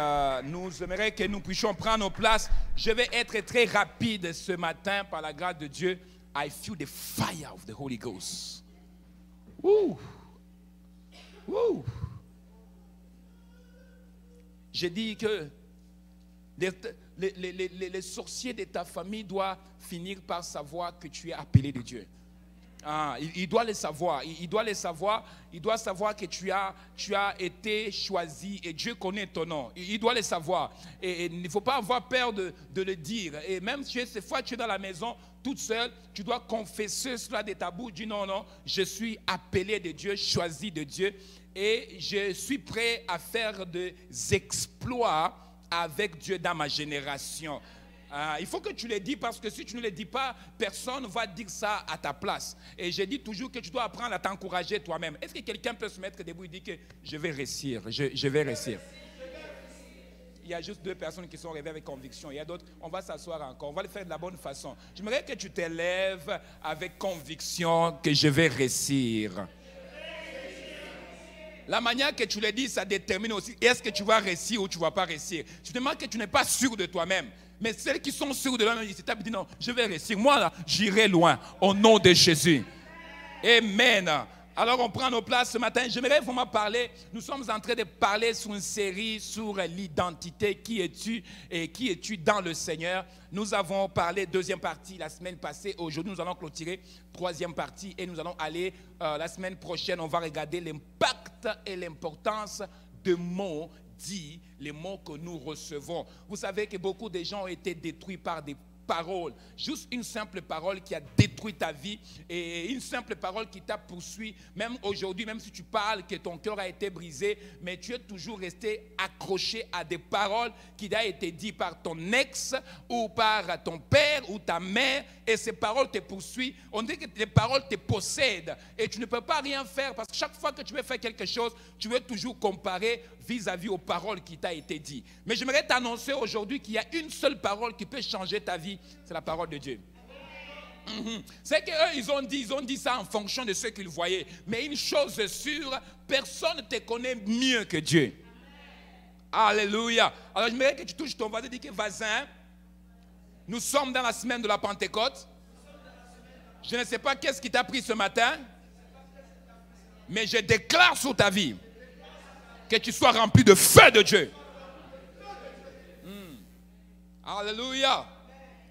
nous aimerions que nous puissions prendre nos places. Je vais être très rapide ce matin par la grâce de Dieu. I feel the fire of the Holy Ghost. Ouh. Ouh. J'ai dit que les sorciers de ta famille doivent finir par savoir que tu es appelé de Dieu. Ah, il doit le savoir. Il doit le savoir. Il doit savoir que tu as été choisi et Dieu connaît ton nom. Il doit le savoir. Et il ne faut pas avoir peur de le dire. Et même si ces fois tu es dans la maison toute seule, tu dois confesser cela de ta bouche. Dis non, non, je suis appelé de Dieu, choisi de Dieu. Et je suis prêt à faire des exploits avec Dieu dans ma génération. Il faut que tu le dis parce que si tu ne le dis pas, personne ne va dire ça à ta place. Et je dis toujours que tu dois apprendre à t'encourager toi-même. Est-ce que quelqu'un peut se mettre debout et dire que je vais réussir, je vais réussir? Il y a juste 2 personnes qui sont réveillées avec conviction. Il y a d'autres, on va s'asseoir encore. On va le faire de la bonne façon. J'aimerais que tu te lèves avec conviction que je vais réussir. La manière que tu le dis, ça détermine aussi est-ce que tu vas réussir ou tu ne vas pas réussir. Tu te demandes que tu n'es pas sûr de toi-même. Mais celles qui sont sûres de eux-mêmes, ils se tapent et disent non, je vais réussir. Moi, là, j'irai loin au nom de Jésus. Amen. Alors, on prend nos places ce matin. J'aimerais vraiment parler. Nous sommes en train de parler sur une série sur l'identité. Qui es-tu et qui es-tu dans le Seigneur? Nous avons parlé 2e partie la semaine passée. Aujourd'hui, nous allons clôturer 3e partie et nous allons aller la semaine prochaine. On va regarder l'impact et l'importance de mots dits, les mots que nous recevons. Vous savez que beaucoup de gens ont été détruits par des paroles. Juste une simple parole qui a détruit ta vie et une simple parole qui t'a poursuivi. Même aujourd'hui, même si tu parles que ton cœur a été brisé, mais tu es toujours resté accroché à des paroles qui ont été dites par ton ex ou par ton père ou ta mère et ces paroles te poursuivent. On dit que les paroles te possèdent et tu ne peux pas rien faire parce que chaque fois que tu veux faire quelque chose, tu veux toujours comparer vis-à-vis aux paroles qui t'ont été dites. Mais j'aimerais t'annoncer aujourd'hui qu'il y a une seule parole qui peut changer ta vie. C'est la parole de Dieu. C'est qu'eux, ils ont dit ça en fonction de ce qu'ils voyaient. Mais une chose est sûre, personne ne te connaît mieux que Dieu. Alléluia. Alors j'aimerais que tu touches ton voisin et dis que voisin, nous sommes dans la semaine de la Pentecôte. Je ne sais pas qu'est-ce qui t'a pris ce matin, mais je déclare sur ta vie que tu sois rempli de feu de Dieu. Alléluia.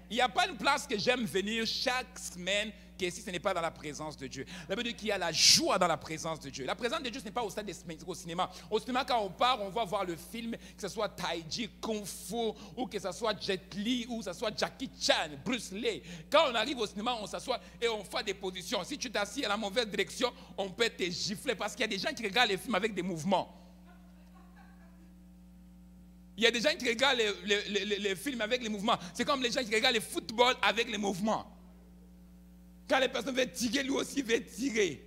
Il n'y a pas une place que j'aime venir chaque semaine que si ce n'est pas dans la présence de Dieu. Ça veut dire qu'il y a la joie dans la présence de Dieu. La présence de Dieu, ce n'est pas au stade au cinéma. Au cinéma, quand on part, on va voir le film, que ce soit Taiji, Kung Fu, ou que ce soit Jet Li, ou que ce soit Jackie Chan, Bruce Lee. Quand on arrive au cinéma, on s'assoit et on fait des positions. Si tu t'assis à la mauvaise direction, on peut te gifler parce qu'il y a des gens qui regardent les films avec des mouvements. Il y a des gens qui regardent les films avec les mouvements. C'est comme les gens qui regardent le football avec les mouvements. Quand les personnes veulent tirer, lui aussi veut tirer.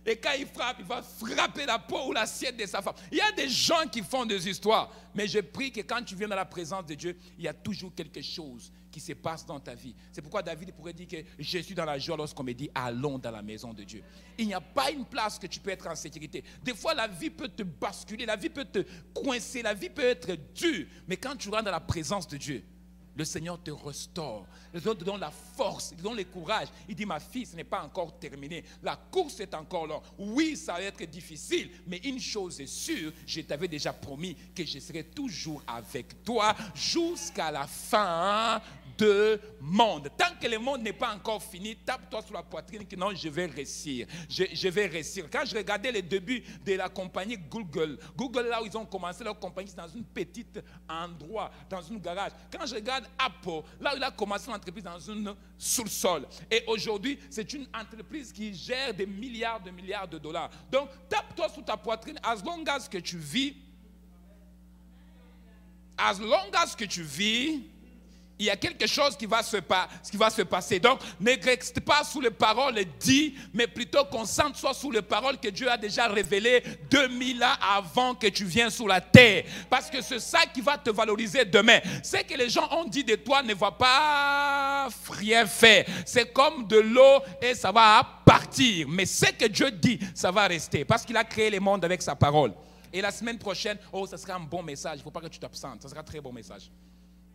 Et quand il frappe, il va frapper la peau ou l'assiette de sa femme. Il y a des gens qui font des histoires. Mais je prie que quand tu viens dans la présence de Dieu, il y a toujours quelque chose qui se passe dans ta vie. C'est pourquoi David pourrait dire que je suis dans la joie lorsqu'on me dit allons dans la maison de Dieu. Il n'y a pas une place que tu peux être en sécurité. Des fois, la vie peut te basculer, la vie peut te coincer, la vie peut être dure. Mais quand tu rentres dans la présence de Dieu, le Seigneur te restaure. Le Seigneur te donne la force, il te donne le courage. Il dit, ma fille, ce n'est pas encore terminé. La course est encore longue. Oui, ça va être difficile, mais une chose est sûre, je t'avais déjà promis que je serai toujours avec toi jusqu'à la fin de monde. Tant que le monde n'est pas encore fini, tape-toi sur la poitrine que non, je vais réussir. Je vais réussir. Quand je regardais les débuts de la compagnie Google, là où ils ont commencé leur compagnie, c'est dans une petite endroit, dans une garage. Quand je regarde Apple, là où il a commencé l'entreprise, dans une sous-sol. Et aujourd'hui, c'est une entreprise qui gère des milliards de dollars. Donc, tape-toi sur ta poitrine, as long as que tu vis, il y a quelque chose qui va se passer. Donc, ne reste pas sous les paroles dites, mais plutôt concentre-toi sur les paroles que Dieu a déjà révélées 2000 ans avant que tu viennes sur la terre. Parce que c'est ça qui va te valoriser demain. Ce que les gens ont dit de toi ne va pas rien faire. C'est comme de l'eau et ça va partir. Mais ce que Dieu dit, ça va rester. Parce qu'il a créé le monde avec sa parole. Et la semaine prochaine, ça sera un bon message. Il ne faut pas que tu t'absentes. Ça sera un très bon message.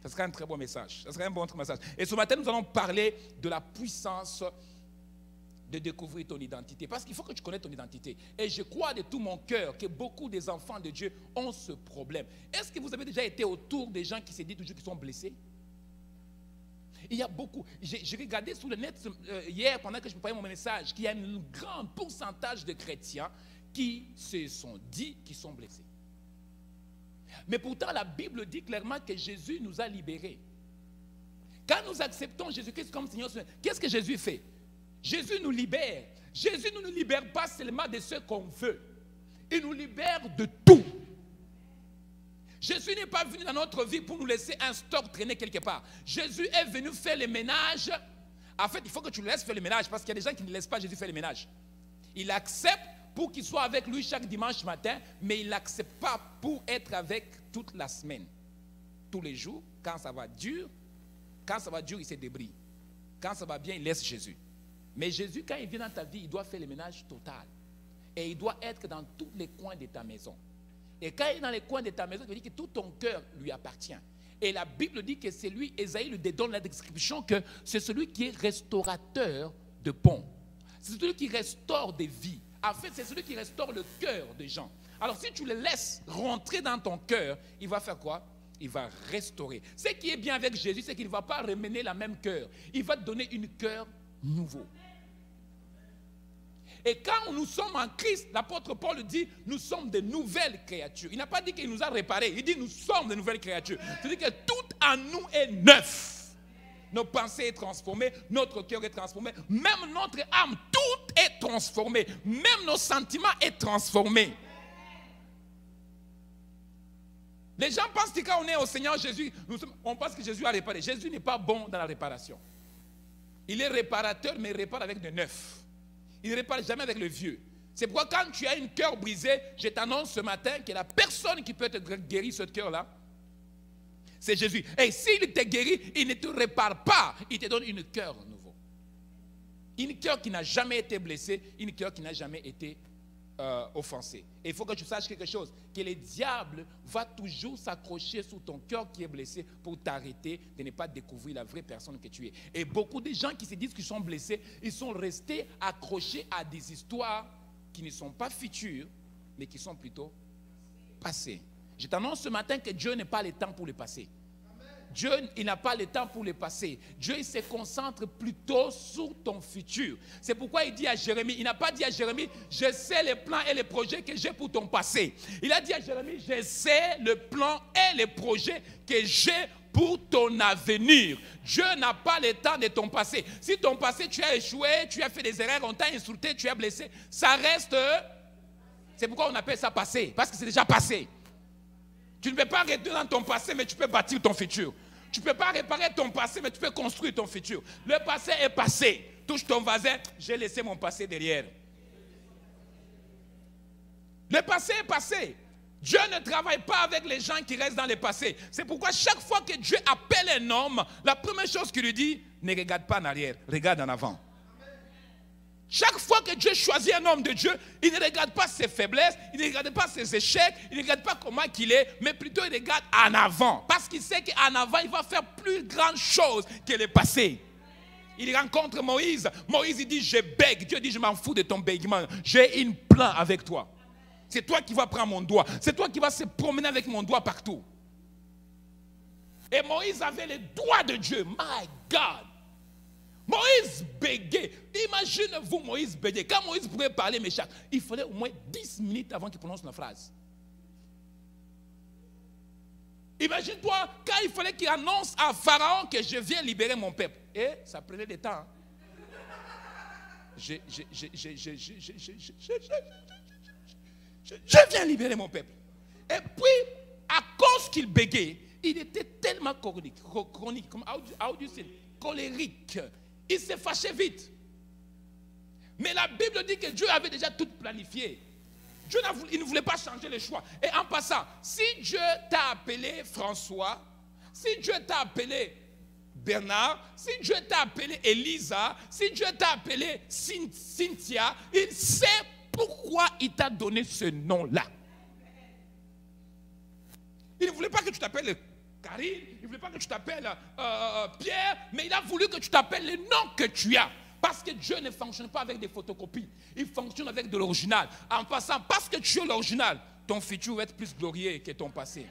Ça sera un très bon message. Ça sera un bon message. Et ce matin, nous allons parler de la puissance de découvrir ton identité. Parce qu'il faut que tu connaisses ton identité. Et je crois de tout mon cœur que beaucoup des enfants de Dieu ont ce problème. Est-ce que vous avez déjà été autour des gens qui se disent toujours qu'ils sont blessés? Il y a beaucoup. J'ai regardé sur le net hier, pendant que je préparais mon message, qu'il y a un grand pourcentage de chrétiens qui se sont dit qu'ils sont blessés. Mais pourtant, la Bible dit clairement que Jésus nous a libérés. Quand nous acceptons Jésus-Christ comme Seigneur, qu'est-ce que Jésus fait? Jésus nous libère. Jésus ne nous libère pas seulement de ce qu'on veut. Il nous libère de tout. Jésus n'est pas venu dans notre vie pour nous laisser un stock traîner quelque part. Jésus est venu faire le ménage. En fait, il faut que tu le laisses faire le ménage parce qu'il y a des gens qui ne laissent pas Jésus faire le ménage. Il accepte pour qu'il soit avec lui chaque dimanche matin, mais il n'accepte pas pour être avec toute la semaine. Tous les jours, quand ça va dur, il se débrouille. Quand ça va bien, il laisse Jésus. Mais Jésus, quand il vient dans ta vie, il doit faire le ménage total. Et il doit être dans tous les coins de ta maison. Et quand il est dans les coins de ta maison, il dit que tout ton cœur lui appartient. Et la Bible dit que c'est lui, Ésaïe lui donne la description que c'est celui qui est restaurateur de ponts. C'est celui qui restaure des vies. En fait, c'est celui qui restaure le cœur des gens. Alors, si tu le laisses rentrer dans ton cœur, il va faire quoi? Il va restaurer. Ce qui est bien avec Jésus, c'est qu'il ne va pas ramener la même cœur. Il va te donner un cœur nouveau. Et quand nous sommes en Christ, l'apôtre Paul dit, nous sommes de nouvelles créatures. Il n'a pas dit qu'il nous a réparés. Il dit, nous sommes de nouvelles créatures. C'est-à-dire que tout en nous est neuf. Nos pensées sont transformées, notre cœur est transformé, même notre âme, tout est transformé, même nos sentiments sont transformés. Les gens pensent que quand on est au Seigneur Jésus, on pense que Jésus a réparé. Jésus n'est pas bon dans la réparation. Il est réparateur, mais il répare avec de neuf. Il ne répare jamais avec le vieux. C'est pourquoi quand tu as un cœur brisé, je t'annonce ce matin que la personne qui peut te guérir ce cœur-là, c'est Jésus. Et s'il te guérit, il ne te répare pas. Il te donne un cœur nouveau. Un cœur qui n'a jamais été blessé, un cœur qui n'a jamais été offensé. Et il faut que tu saches quelque chose, que le diable va toujours s'accrocher sur ton cœur qui est blessé pour t'arrêter de ne pas découvrir la vraie personne que tu es. Et beaucoup de gens qui se disent qu'ils sont blessés, ils sont restés accrochés à des histoires qui ne sont pas futures, mais qui sont plutôt passées. Je t'annonce ce matin que Dieu n'a pas le temps pour le passé. Dieu, il n'a pas le temps pour le passé. Dieu, il se concentre plutôt sur ton futur. C'est pourquoi il dit à Jérémie, il n'a pas dit à Jérémie, je sais les plans et les projets que j'ai pour ton passé. Il a dit à Jérémie, je sais le plan et les projets que j'ai pour ton avenir. Dieu n'a pas le temps de ton passé. Si ton passé, tu as échoué, tu as fait des erreurs, on t'a insulté, tu as blessé, ça reste... C'est pourquoi on appelle ça passé, parce que c'est déjà passé. Tu ne peux pas rester dans ton passé, mais tu peux bâtir ton futur. Tu ne peux pas réparer ton passé, mais tu peux construire ton futur. Le passé est passé. Touche ton voisin, j'ai laissé mon passé derrière. Le passé est passé. Dieu ne travaille pas avec les gens qui restent dans le passé. C'est pourquoi chaque fois que Dieu appelle un homme, la première chose qu'il lui dit, ne regarde pas en arrière, regarde en avant. Chaque fois que Dieu choisit un homme de Dieu, il ne regarde pas ses faiblesses, il ne regarde pas ses échecs, il ne regarde pas comment il est, mais plutôt il regarde en avant. Parce qu'il sait qu'en avant, il va faire plus grandes choses que le passé. Il rencontre Moïse. Moïse, il dit, je bègue. Dieu dit, je m'en fous de ton bégement. J'ai un plan avec toi. C'est toi qui vas prendre mon doigt. C'est toi qui vas se promener avec mon doigt partout. Et Moïse avait les doigts de Dieu. My God. Moïse bégait. Imaginez-vous Moïse bégait. Quand Moïse pouvait parler, mes chers, il fallait au moins 10 minutes avant qu'il prononce la phrase. Imagine-toi, quand il fallait qu'il annonce à Pharaon que je viens libérer mon peuple. Et ça prenait du temps. Je viens libérer mon peuple. Et puis, à cause qu'il bégait, il était tellement colérique. Il s'est fâché vite. Mais la Bible dit que Dieu avait déjà tout planifié. Dieu il ne voulait pas changer les choix. Et en passant, si Dieu t'a appelé François, si Dieu t'a appelé Bernard, si Dieu t'a appelé Elisa, si Dieu t'a appelé Cynthia, il sait pourquoi il t'a donné ce nom-là. Il ne voulait pas que tu t'appelles Karine, il ne voulait pas que tu t'appelles Pierre, mais il a voulu que tu t'appelles le nom que tu as. Parce que Dieu ne fonctionne pas avec des photocopies, il fonctionne avec de l'original. En passant, parce que tu es l'original, ton futur va être plus glorieux que ton passé.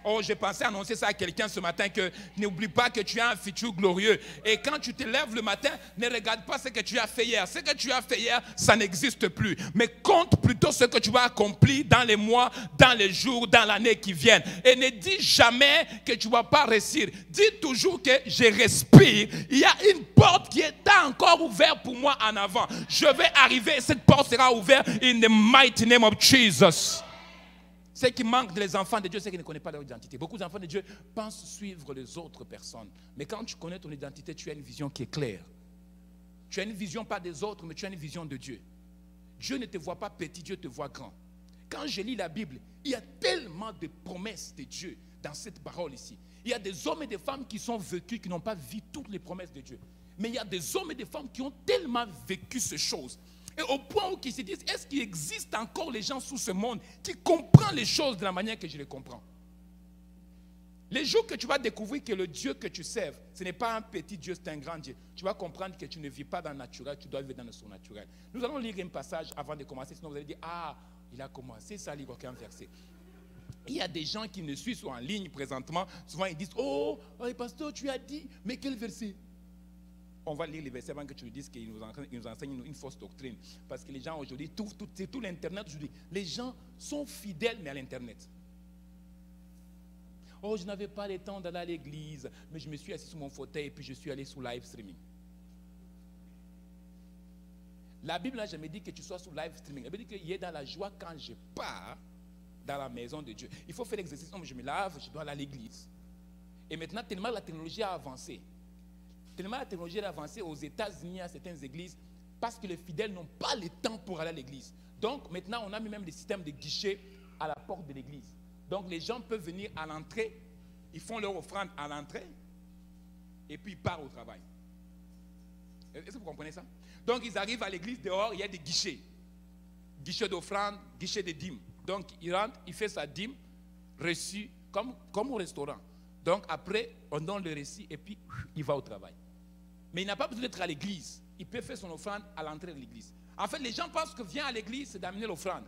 Oh, j'ai pensé annoncer ça à quelqu'un ce matin, que n'oublie pas que tu as un futur glorieux. Et quand tu te lèves le matin, ne regarde pas ce que tu as fait hier. Ce que tu as fait hier, ça n'existe plus. Mais compte plutôt ce que tu vas accomplir dans les mois, dans les jours, dans l'année qui viennent. Et ne dis jamais que tu ne vas pas réussir. Dis toujours que je respire. Il y a une porte qui est encore ouverte pour moi en avant. Je vais arriver et cette porte sera ouverte in the mighty name of Jesus. Ce qui manque des enfants de Dieu, c'est qu'ils ne connaissent pas leur identité. Beaucoup d'enfants de Dieu pensent suivre les autres personnes. Mais quand tu connais ton identité, tu as une vision qui est claire. Tu as une vision pas des autres, mais tu as une vision de Dieu. Dieu ne te voit pas petit, Dieu te voit grand. Quand je lis la Bible, il y a tellement de promesses de Dieu dans cette parole ici. Il y a des hommes et des femmes qui sont vécus, qui n'ont pas vu toutes les promesses de Dieu. Mais il y a des hommes et des femmes qui ont tellement vécu ces choses. Et au point où ils se disent, est-ce qu'il existe encore les gens sous ce monde qui comprennent les choses de la manière que je les comprends? Les jours que tu vas découvrir que le Dieu que tu serves, ce n'est pas un petit Dieu, c'est un grand Dieu. Tu vas comprendre que tu ne vis pas dans le naturel, tu dois vivre dans le surnaturel. Nous allons lire un passage avant de commencer, sinon vous allez dire, ah, il a commencé ça, lire aucun verset. Il y a des gens qui me suivent en ligne présentement, souvent ils disent, oh, pasteur, tu as dit, mais quel verset? On va lire les versets avant que tu nous dises qu'ils nous enseignent une fausse doctrine. Parce que les gens aujourd'hui, c'est tout l'Internet aujourd'hui. Les gens sont fidèles, mais à l'Internet. Oh, je n'avais pas le temps d'aller à l'église, mais je me suis assis sur mon fauteuil et puis je suis allé sur live streaming. La Bible n'a jamais dit que tu sois sur live streaming. La Bible dit qu'il y a dans la joie quand je pars dans la maison de Dieu. Il faut faire l'exercice. Je me lave, je dois aller à l'église. Et maintenant, tellement la technologie a avancé. Tellement la technologie a avancé aux États-Unis, à certaines églises, parce que les fidèles n'ont pas le temps pour aller à l'église. Donc maintenant, on a mis même des systèmes de guichets à la porte de l'église. Donc les gens peuvent venir à l'entrée, ils font leur offrande à l'entrée, et puis ils partent au travail. Est-ce que vous comprenez ça? Donc ils arrivent à l'église, dehors, il y a des guichets. Guichets d'offrande, guichets de dîmes. Donc il rentre, il fait sa dîme, reçu, comme au restaurant. Donc après, on donne le récit, et puis il va au travail. Mais il n'a pas besoin d'être à l'église. Il peut faire son offrande à l'entrée de l'église. En fait, les gens pensent que viens à l'église, c'est d'amener l'offrande.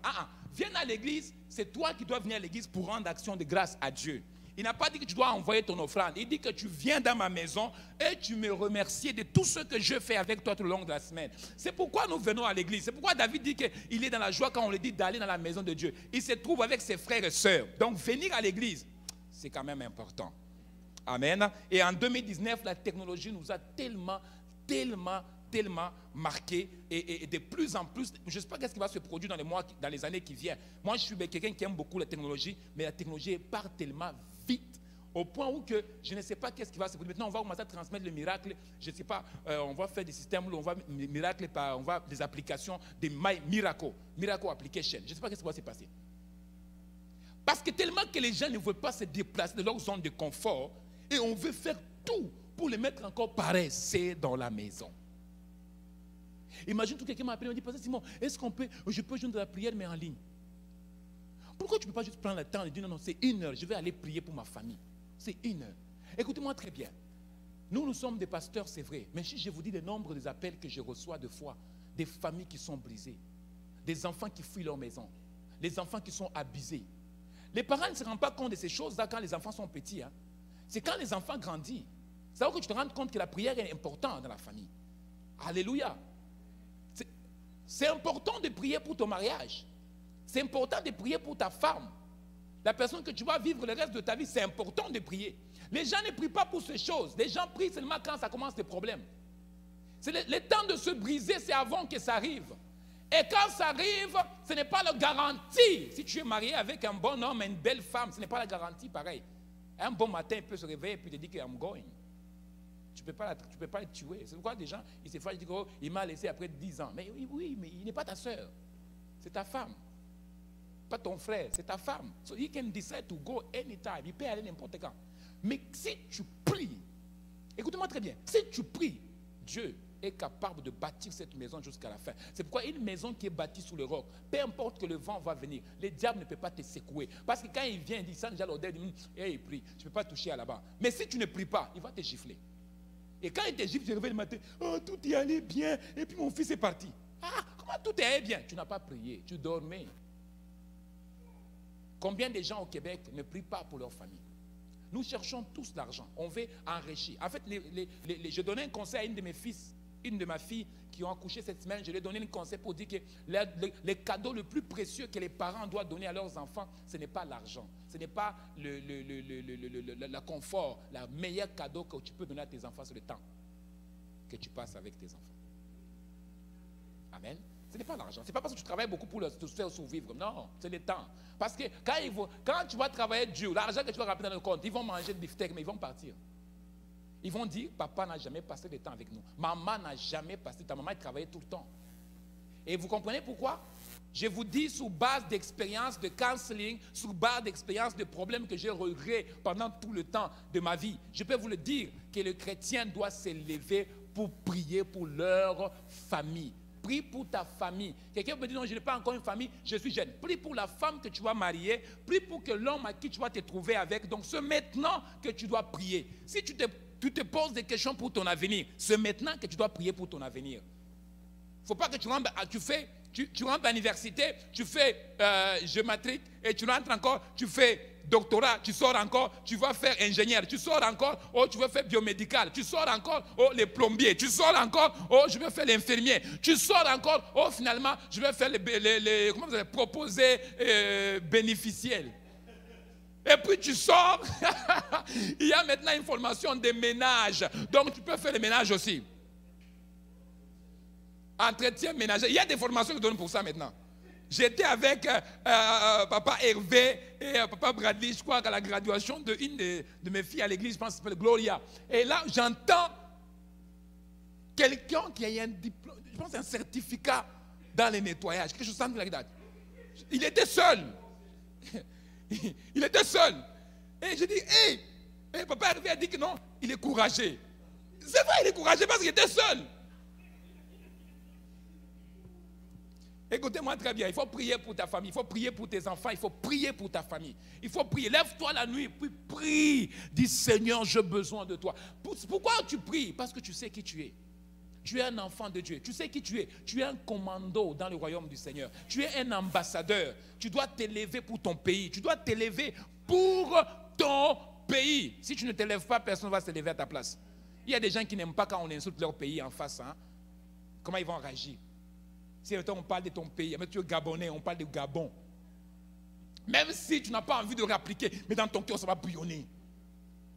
Viens à l'église, c'est toi qui dois venir à l'église pour rendre action de grâce à Dieu. Il n'a pas dit que tu dois envoyer ton offrande. Il dit que tu viens dans ma maison et tu me remercies de tout ce que je fais avec toi tout le long de la semaine. C'est pourquoi nous venons à l'église. C'est pourquoi David dit qu'il est dans la joie quand on lui dit d'aller dans la maison de Dieu. Il se trouve avec ses frères et sœurs. Donc venir à l'église, c'est quand même important. Amen. Et en 2019, la technologie nous a tellement marqué et de plus en plus, je ne sais pas ce qui va se produire dans les mois, dans les années qui viennent. Moi, je suis quelqu'un qui aime beaucoup la technologie, mais la technologie part tellement vite au point où que je ne sais pas qu'est-ce qui va se produire. Maintenant, on va commencer à transmettre le miracle. Je ne sais pas, on va faire des systèmes où on va miracle on va des applications, des Miracle Application. Je ne sais pas qu'est-ce qui va se passer. Parce que tellement que les gens ne veulent pas se déplacer de leur zone de confort, et on veut faire tout pour les mettre encore paresseux dans la maison. Imagine tout quelqu'un m'a appelé et m'a dit, Pasteur Simon, est-ce je peux joindre la prière mais en ligne? Pourquoi tu ne peux pas juste prendre le temps et dire, non, c'est 1 heure, je vais aller prier pour ma famille. C'est 1 heure. Écoutez-moi très bien. Nous sommes des pasteurs, c'est vrai. Mais si je vous dis le nombre des appels que je reçois de fois, des familles qui sont brisées, des enfants qui fuient leur maison, les enfants qui sont abusés. Les parents ne se rendent pas compte de ces choses-là quand les enfants sont petits. Hein. C'est quand les enfants grandissent. C'est là que tu te rends compte que la prière est importante dans la famille. Alléluia. C'est important de prier pour ton mariage. C'est important de prier pour ta femme. La personne que tu vas vivre le reste de ta vie, c'est important de prier. Les gens ne prient pas pour ces choses. Les gens prient seulement quand ça commence des problèmes. C'est le temps de se briser, c'est avant que ça arrive. Et quand ça arrive, ce n'est pas la garantie. Si tu es marié avec un bon homme et une belle femme, ce n'est pas la garantie pareil. Un bon matin, il peut se réveiller et puis te dire que I'm going. Tu ne peux pas le tuer. C'est pourquoi des gens, ils se fâchent, ils disent, oh, il m'a laissé après 10 ans. Mais oui, mais il n'est pas ta soeur. C'est ta femme. Pas ton frère, c'est ta femme. So he can decide to go anytime. Il peut aller n'importe quand. Mais si tu pries, écoutez-moi très bien, si tu pries, Dieu est capable de bâtir cette maison jusqu'à la fin. C'est pourquoi une maison qui est bâtie sous le roc, peu importe que le vent va venir, le diable ne peut pas te secouer. Parce que quand il vient, il dit, ça déjà l'odeur, il dit, hey, prie, je ne peux pas toucher à là-bas. Mais si tu ne pries pas, il va te gifler. Et quand il te gifle, tu te réveilles le matin, oh, tout est allé bien, et puis mon fils est parti. Ah, comment tout est allé bien? Tu n'as pas prié, tu dormais. Combien de gens au Québec ne prient pas pour leur famille? Nous cherchons tous l'argent. On veut enrichir. En fait, je donnais un conseil à une de mes fils, une de ma fille qui ont accouché cette semaine. Je lui ai donné un conseil pour dire que le cadeau le plus précieux que les parents doivent donner à leurs enfants, ce n'est pas l'argent. Ce n'est pas le confort. Le meilleur cadeau que tu peux donner à tes enfants, c'est le temps que tu passes avec tes enfants. Amen. Ce n'est pas l'argent. Ce n'est pas parce que tu travailles beaucoup pour te faire survivre. Non, c'est le temps. Parce que quand tu vas travailler dur, l'argent que tu vas remplir dans le compte, ils vont manger le beefsteak, mais ils vont partir. Ils vont dire, papa n'a jamais passé de temps avec nous. Maman n'a jamais passé de temps. Maman travaillait tout le temps. Et vous comprenez pourquoi? Je vous dis sur base d'expérience de counseling, sur base d'expérience de problèmes que j'ai réglés pendant tout le temps de ma vie. Je peux vous le dire que le chrétien doit s'élever pour prier pour leur famille. Prie pour ta famille. Quelqu'un peut dire, non, je n'ai pas encore une famille, je suis jeune. Prie pour la femme que tu vas marier. Prie pour que l'homme à qui tu vas te trouver avec. Donc, c'est maintenant que tu dois prier. Si tu te poses des questions pour ton avenir, c'est maintenant que tu dois prier pour ton avenir. Il ne faut pas que tu rentres, tu rentres à l'université, tu fais je matrique, et tu rentres encore, tu fais doctorat, tu sors encore, tu vas faire ingénieur, tu sors encore, oh, tu vas faire biomédical, tu sors encore, oh, les plombiers, tu sors encore, oh, je vais faire l'infirmier, tu sors encore, oh, finalement, je vais faire comment vous allez proposer bénéficiel. Et puis tu sors, il y a maintenant une formation de ménage, donc tu peux faire le ménage aussi. Entretien ménager, il y a des formations qui donnent pour ça maintenant. J'étais avec papa Hervé et papa Bradley, je crois, à la graduation d'une de mes filles à l'église, je pense qu'elle s'appelle Gloria. Et là, j'entends quelqu'un qui a un diplôme, je pense un certificat dans le nettoyage, quelque chose comme ça. Il était seul. Il était seul. Et je dis, hey, et papa Hervé a dit que non, il est courageux. C'est vrai, il est courageux parce qu'il était seul. Écoutez-moi très bien, il faut prier pour ta famille, il faut prier pour tes enfants, il faut prier pour ta famille. Il faut prier, lève-toi la nuit, puis prie. Dis, Seigneur, j'ai besoin de toi. Pourquoi tu pries? Parce que tu sais qui tu es. Tu es un enfant de Dieu. Tu sais qui tu es. Tu es un commando dans le royaume du Seigneur. Tu es un ambassadeur. Tu dois t'élever pour ton pays. Tu dois t'élever pour ton pays. Si tu ne t'élèves pas, personne ne va s'élever à ta place. Il y a des gens qui n'aiment pas quand on insulte leur pays en face. Hein? Comment ils vont réagir? Si on parle de ton pays, mais tu es Gabonais, on parle de Gabon. Même si tu n'as pas envie de réappliquer, mais dans ton cœur, ça va bouillonner.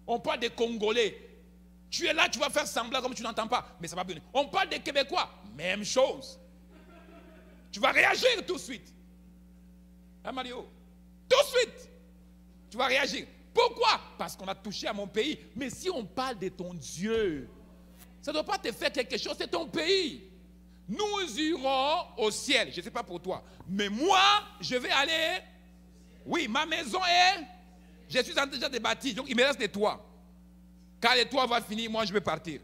On parle des Congolais. Tu es là, tu vas faire semblant comme tu n'entends pas, mais ça va bouillonner. On parle des Québécois, même chose. Tu vas réagir tout de suite. Hein, Mario? Tout de suite. Tu vas réagir. Pourquoi? Parce qu'on a touché à mon pays. Mais si on parle de ton Dieu, ça ne doit pas te faire quelque chose, c'est ton pays. Nous irons au ciel. Je ne sais pas pour toi. Mais moi, je vais aller. Oui, ma maison est. Je suis en train déjà de bâtir. Donc, il me reste des toits. Quand les toits vont finir, moi, je vais partir.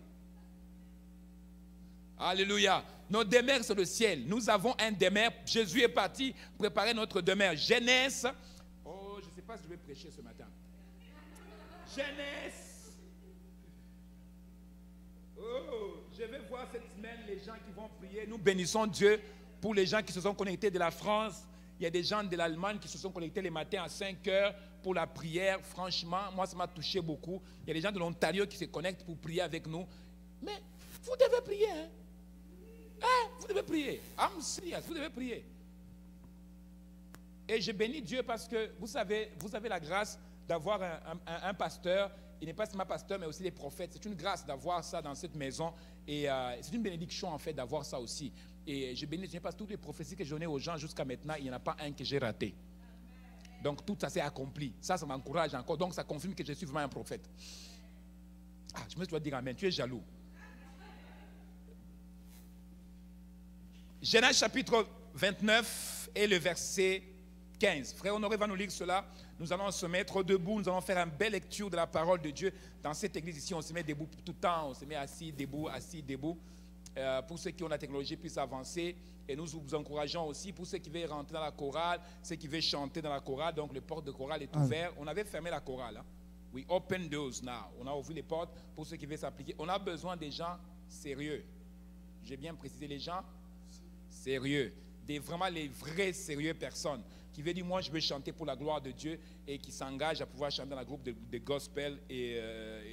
Alléluia. Nos demeures, c'est le ciel. Nous avons un demeure. Jésus est parti préparer notre demeure. Genèse. Oh, je ne sais pas si je vais prêcher ce matin. Genèse. Oh, je vais voir cette semaine les gens qui vont prier. Nous bénissons Dieu pour les gens qui se sont connectés de la France. Il y a des gens de l'Allemagne qui se sont connectés les matins à 5 heures pour la prière. Franchement, moi, ça m'a touché beaucoup. Il y a des gens de l'Ontario qui se connectent pour prier avec nous. Mais vous devez prier. Hein? Vous devez prier. I'm serious, vous devez prier. Et je bénis Dieu parce que vous avez la grâce d'avoir un pasteur. Il n'est pas seulement pasteur, mais aussi les prophètes. C'est une grâce d'avoir ça dans cette maison. Et c'est une bénédiction, en fait, d'avoir ça aussi. Et je bénis Dieu parce que toutes les prophéties que j'ai données aux gens jusqu'à maintenant, il n'y en a pas un que j'ai raté. Donc, tout ça s'est accompli. Ça m'encourage encore. Donc, ça confirme que je suis vraiment un prophète. Ah, je me dois dire amen. Tu es jaloux. Genèse chapitre 29 et le verset 15. Frère Honoré va nous lire cela. Nous allons se mettre debout. Nous allons faire une belle lecture de la parole de Dieu. Dans cette église ici, on se met debout tout le temps. On se met assis, debout, assis, debout. Pour ceux qui ont la technologie puissent avancer. Et nous vous encourageons aussi pour ceux qui veulent rentrer dans la chorale, ceux qui veulent chanter dans la chorale. Donc le porte de chorale est ouvert. On avait fermé la chorale. Hein. We open doors now. On a ouvert les portes pour ceux qui veulent s'appliquer. On a besoin des gens sérieux. J'ai bien précisé les gens sérieux. Vraiment les vraies sérieuses personnes qui veulent dire moi je veux chanter pour la gloire de Dieu et qui s'engagent à pouvoir chanter dans le groupe de gospel et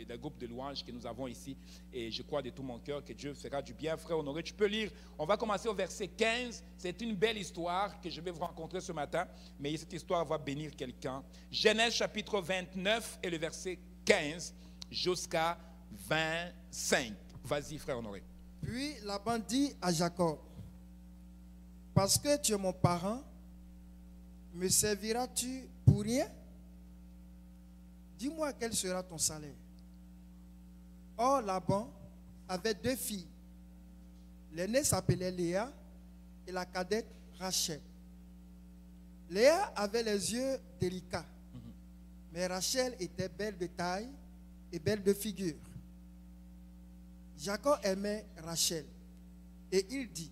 dans le groupe de louanges que nous avons ici. Et je crois de tout mon cœur que Dieu fera du bien. Frère Honoré, tu peux lire. On va commencer au verset 15. C'est une belle histoire que je vais vous rencontrer ce matin, mais cette histoire va bénir quelqu'un. Genèse chapitre 29 et le verset 15 jusqu'à 25. Vas-y, frère Honoré. Puis Laban dit à Jacob, parce que tu es mon parent, me serviras-tu pour rien? Dis-moi quel sera ton salaire. Or, Laban avait 2 filles. L'aînée s'appelait Léa et la cadette Rachel. Léa avait les yeux délicats, mais Rachel était belle de taille et belle de figure. Jacob aimait Rachel et il dit,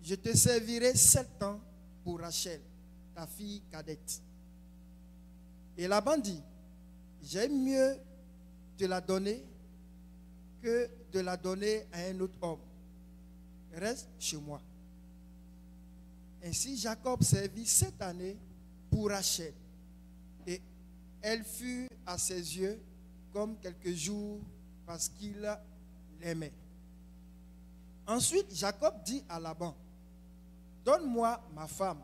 je te servirai 7 ans pour Rachel, ta fille cadette. Et Laban dit, j'aime mieux te la donner que de la donner à un autre homme. Reste chez moi. Ainsi Jacob servit 7 années pour Rachel. Et elle fut à ses yeux comme quelques jours parce qu'il l'aimait. Ensuite Jacob dit à Laban, donne-moi ma femme,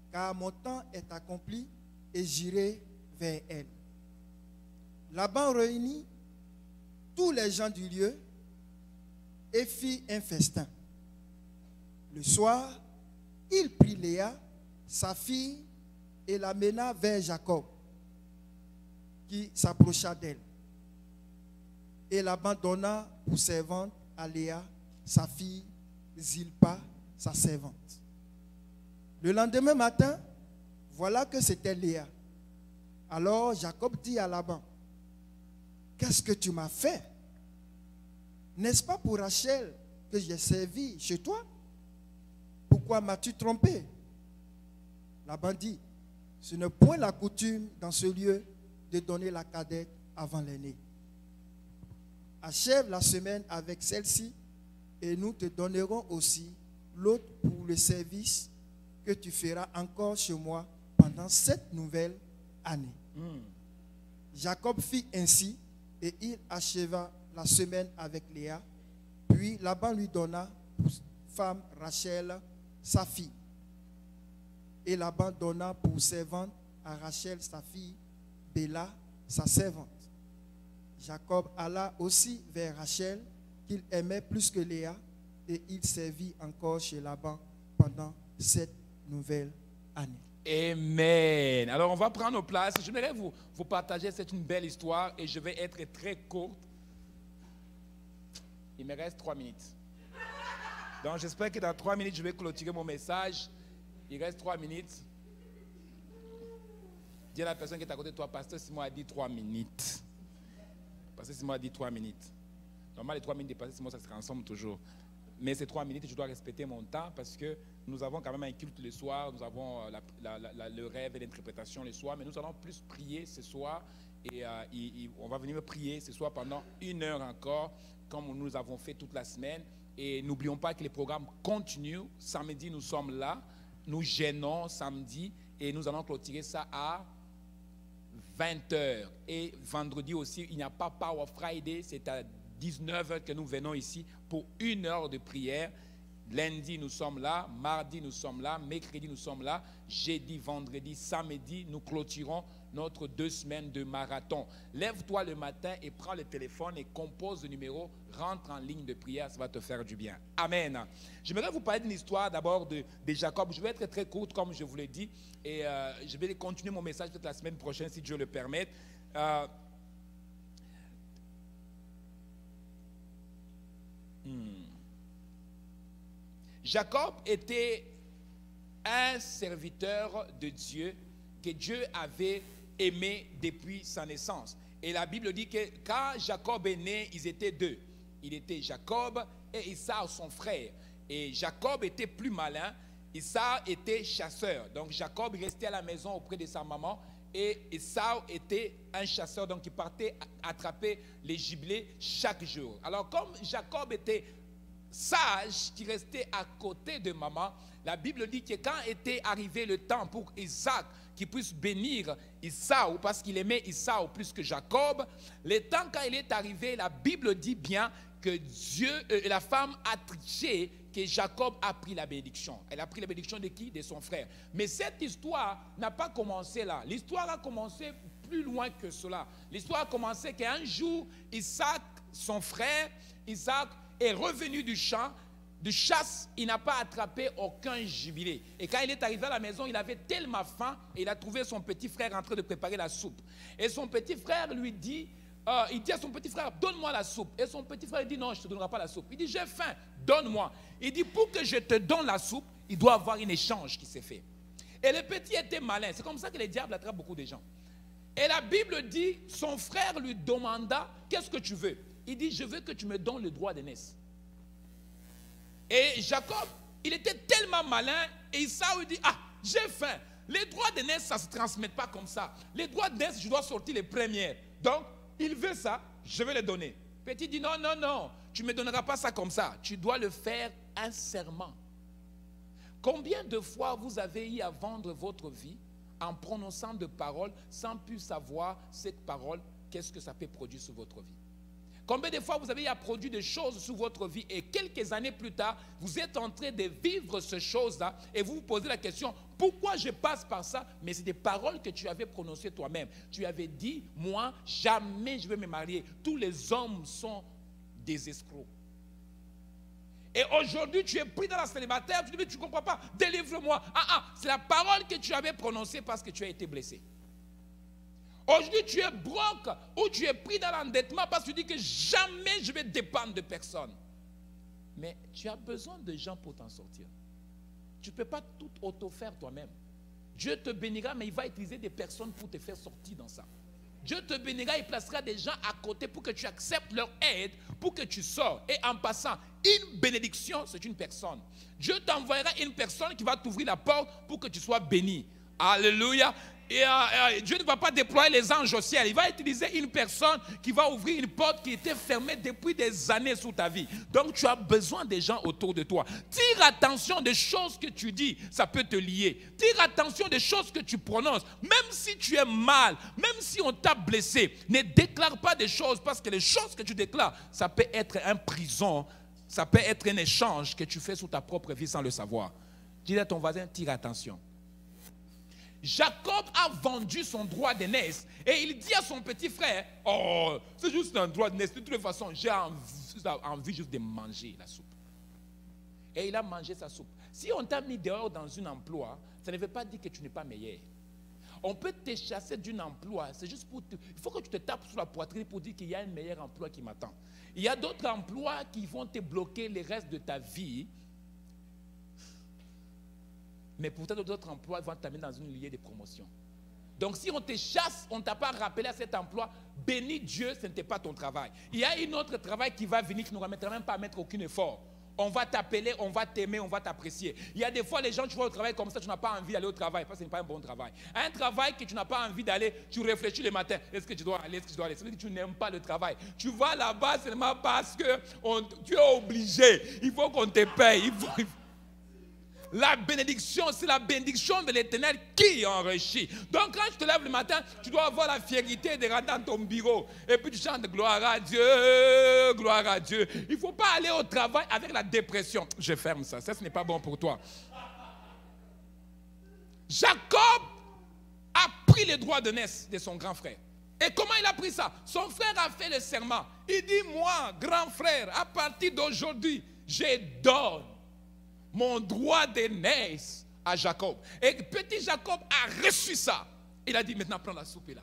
car mon temps est accompli et j'irai vers elle. Laban réunit tous les gens du lieu et fit un festin. Le soir, il prit Léa, sa fille, et l'amena vers Jacob, qui s'approcha d'elle. Et Laban donna pour servante à Léa, sa fille, Zilpa, sa servante. Le lendemain matin, voilà que c'était Léa. Alors Jacob dit à Laban, qu'est-ce que tu m'as fait? N'est-ce pas pour Rachel que j'ai servi chez toi? Pourquoi m'as-tu trompé? Laban dit, ce n'est point la coutume dans ce lieu de donner la cadette avant l'aînée. Achève la semaine avec celle-ci et nous te donnerons aussi l'autre pour le service que tu feras encore chez moi pendant 7 nouvelles années. Jacob fit ainsi et il acheva la semaine avec Léa. Puis Laban lui donna pour femme Rachel, sa fille. Et Laban donna pour servante à Rachel, sa fille, Béla, sa servante. Jacob alla aussi vers Rachel, qu'il aimait plus que Léa, et il servit encore chez Laban pendant 7 nouvelles années. Amen. Alors on va prendre nos places. Je voudrais vous partager, c'est une belle histoire et je vais être très courte. Il me reste 3 minutes. Donc j'espère que dans 3 minutes, je vais clôturer mon message. Il reste 3 minutes. Dis à la personne qui est à côté de toi, Pasteur Simon a dit 3 minutes. Pasteur Simon a dit 3 minutes. Normalement, les 3 minutes de Pasteur Simon, ça se transforme toujours. mais c'est 3 minutes, je dois respecter mon temps parce que nous avons quand même un culte le soir, nous avons le rêve et l'interprétation le soir, mais nous allons plus prier ce soir et on va venir prier ce soir pendant 1 heure encore, comme nous avons fait toute la semaine. Et n'oublions pas que les programmes continuent. Samedi, nous sommes là, nous gênons samedi et nous allons clôturer ça à 20h. Et vendredi aussi, il n'y a pas Power Friday, c'est à 19h que nous venons ici pour 1 heure de prière. Lundi, nous sommes là. Mardi, nous sommes là. Mercredi, nous sommes là. Jeudi, vendredi, samedi, nous clôturons notre 2 semaines de marathon. Lève-toi le matin et prends le téléphone et compose le numéro. Rentre en ligne de prière, ça va te faire du bien. Amen. J'aimerais vous parler d'une histoire d'abord de Jacob. Je vais être très courte, comme je vous l'ai dit. Et je vais continuer mon message peut-être la semaine prochaine, si Dieu le permet. Jacob était un serviteur de Dieu que Dieu avait aimé depuis sa naissance. Et la Bible dit que quand Jacob est né, ils étaient 2. Il était Jacob et Esau, son frère. Et Jacob était plus malin, Esau était chasseur. Donc Jacob restait à la maison auprès de sa maman et Esau était un chasseur, donc il partait attraper les gibiers chaque jour. Alors comme Jacob était sage, qui restait à côté de maman, la Bible dit que quand était arrivé le temps pour Isaac qui puisse bénir Esau, parce qu'il aimait Esau plus que Jacob, le temps quand il est arrivé, la Bible dit bien que la femme a triché, que Jacob a pris la bénédiction. Elle a pris la bénédiction de qui? De son frère. Mais cette histoire n'a pas commencé là. L'histoire a commencé plus loin que cela. L'histoire a commencé qu'un jour, Isaac, son frère, Isaac est revenu du champ, de chasse, il n'a pas attrapé aucun gibier. Et quand il est arrivé à la maison, il avait tellement faim et il a trouvé son petit frère en train de préparer la soupe. Et son petit frère lui dit, il dit à son petit frère, donne-moi la soupe. Et son petit frère dit, non, je ne te donnerai pas la soupe. Il dit, j'ai faim, donne-moi. Il dit, pour que je te donne la soupe, il doit y avoir un échange qui s'est fait. Et le petit était malin. C'est comme ça que les diables attrapent beaucoup de gens. Et la Bible dit, son frère lui demanda, qu'est-ce que tu veux? Il dit, je veux que tu me donnes le droit d'aînesse. Et Jacob, il était tellement malin, et Esau lui dit, ah, j'ai faim. Les droits d'aînesse, ça ne se transmet pas comme ça. Les droits d'aînesse, je dois sortir les premières. Donc, il veut ça, je vais le donner. Petit dit, non, non, non, tu ne me donneras pas ça comme ça. Tu dois le faire un serment. Combien de fois vous avez eu à vendre votre vie en prononçant de paroles sans plus savoir cette parole, qu'est-ce que ça peut produire sur votre vie? Combien de fois vous avez produit des choses sur votre vie et quelques années plus tard, vous êtes en train de vivre ces choses-là et vous vous posez la question, pourquoi je passe par ça? Mais c'est des paroles que tu avais prononcées toi-même. Tu avais dit, moi, jamais je vais me marier. Tous les hommes sont des escrocs. Et aujourd'hui, tu es pris dans la célibataire, tu dis, mais tu ne comprends pas, délivre-moi. C'est la parole que tu avais prononcée parce que tu as été blessé. Aujourd'hui, tu es broke ou tu es pris dans l'endettement parce que tu dis que jamais je vais dépendre de personne. Mais tu as besoin de gens pour t'en sortir. Tu ne peux pas tout auto-faire toi-même. Dieu te bénira, mais il va utiliser des personnes pour te faire sortir dans ça. Dieu te bénira, il placera des gens à côté pour que tu acceptes leur aide, pour que tu sors. Et en passant, une bénédiction, c'est une personne. Dieu t'envoiera une personne qui va t'ouvrir la porte pour que tu sois béni. Alléluia. Et Dieu ne va pas déployer les anges au ciel. Il va utiliser une personne qui va ouvrir une porte qui était fermée depuis des années sous ta vie. Donc tu as besoin des gens autour de toi. Tire attention des choses que tu dis, ça peut te lier. Tire attention des choses que tu prononces. Même si tu es mal, même si on t'a blessé, ne déclare pas des choses parce que les choses que tu déclares, ça peut être un prison, ça peut être un échange que tu fais sous ta propre vie sans le savoir. Dis à ton voisin, tire attention. Jacob a vendu son droit d'aînesse et il dit à son petit frère, oh, c'est juste un droit d'aînesse, de toute façon, j'ai envie juste de manger la soupe. Et il a mangé sa soupe. Si on t'a mis dehors dans un emploi, ça ne veut pas dire que tu n'es pas meilleur. On peut te chasser d'un emploi, c'est juste pour il faut que tu te tapes sur la poitrine pour dire qu'il y a un meilleur emploi qui m'attend. Il y a d'autres emplois qui vont te bloquer le reste de ta vie. Mais pourtant, d'autres emplois vont t'amener dans une liée de promotion. Donc, si on te chasse, on ne t'a pas rappelé à cet emploi, bénis Dieu, ce n'était pas ton travail. Il y a un autre travail qui va venir, qui ne nous remettra même pas à mettre aucun effort. On va t'appeler, on va t'aimer, on va t'apprécier. Il y a des fois, les gens, tu vas au travail comme ça, tu n'as pas envie d'aller au travail, parce que ce n'est pas un bon travail. Un travail que tu n'as pas envie d'aller, tu réfléchis le matin, est-ce que tu dois aller, est-ce que tu dois aller? C'est-à-dire que tu n'aimes pas le travail. Tu vas là-bas seulement parce que tu es obligé. Il faut qu'on te paye. La bénédiction, c'est la bénédiction de l'Éternel qui enrichit. Donc quand tu te lèves le matin, tu dois avoir la fierté de rentrer dans ton bureau. Et puis tu chantes gloire à Dieu, gloire à Dieu. Il ne faut pas aller au travail avec la dépression. Je ferme ça, ce n'est pas bon pour toi. Jacob a pris les droits de naissance de son grand frère. Et comment il a pris ça? Son frère a fait le serment. Il dit, moi, grand frère, à partir d'aujourd'hui, je donne mon droit d'aînesse à Jacob. Et petit Jacob a reçu ça. Il a dit, maintenant prends la soupe là.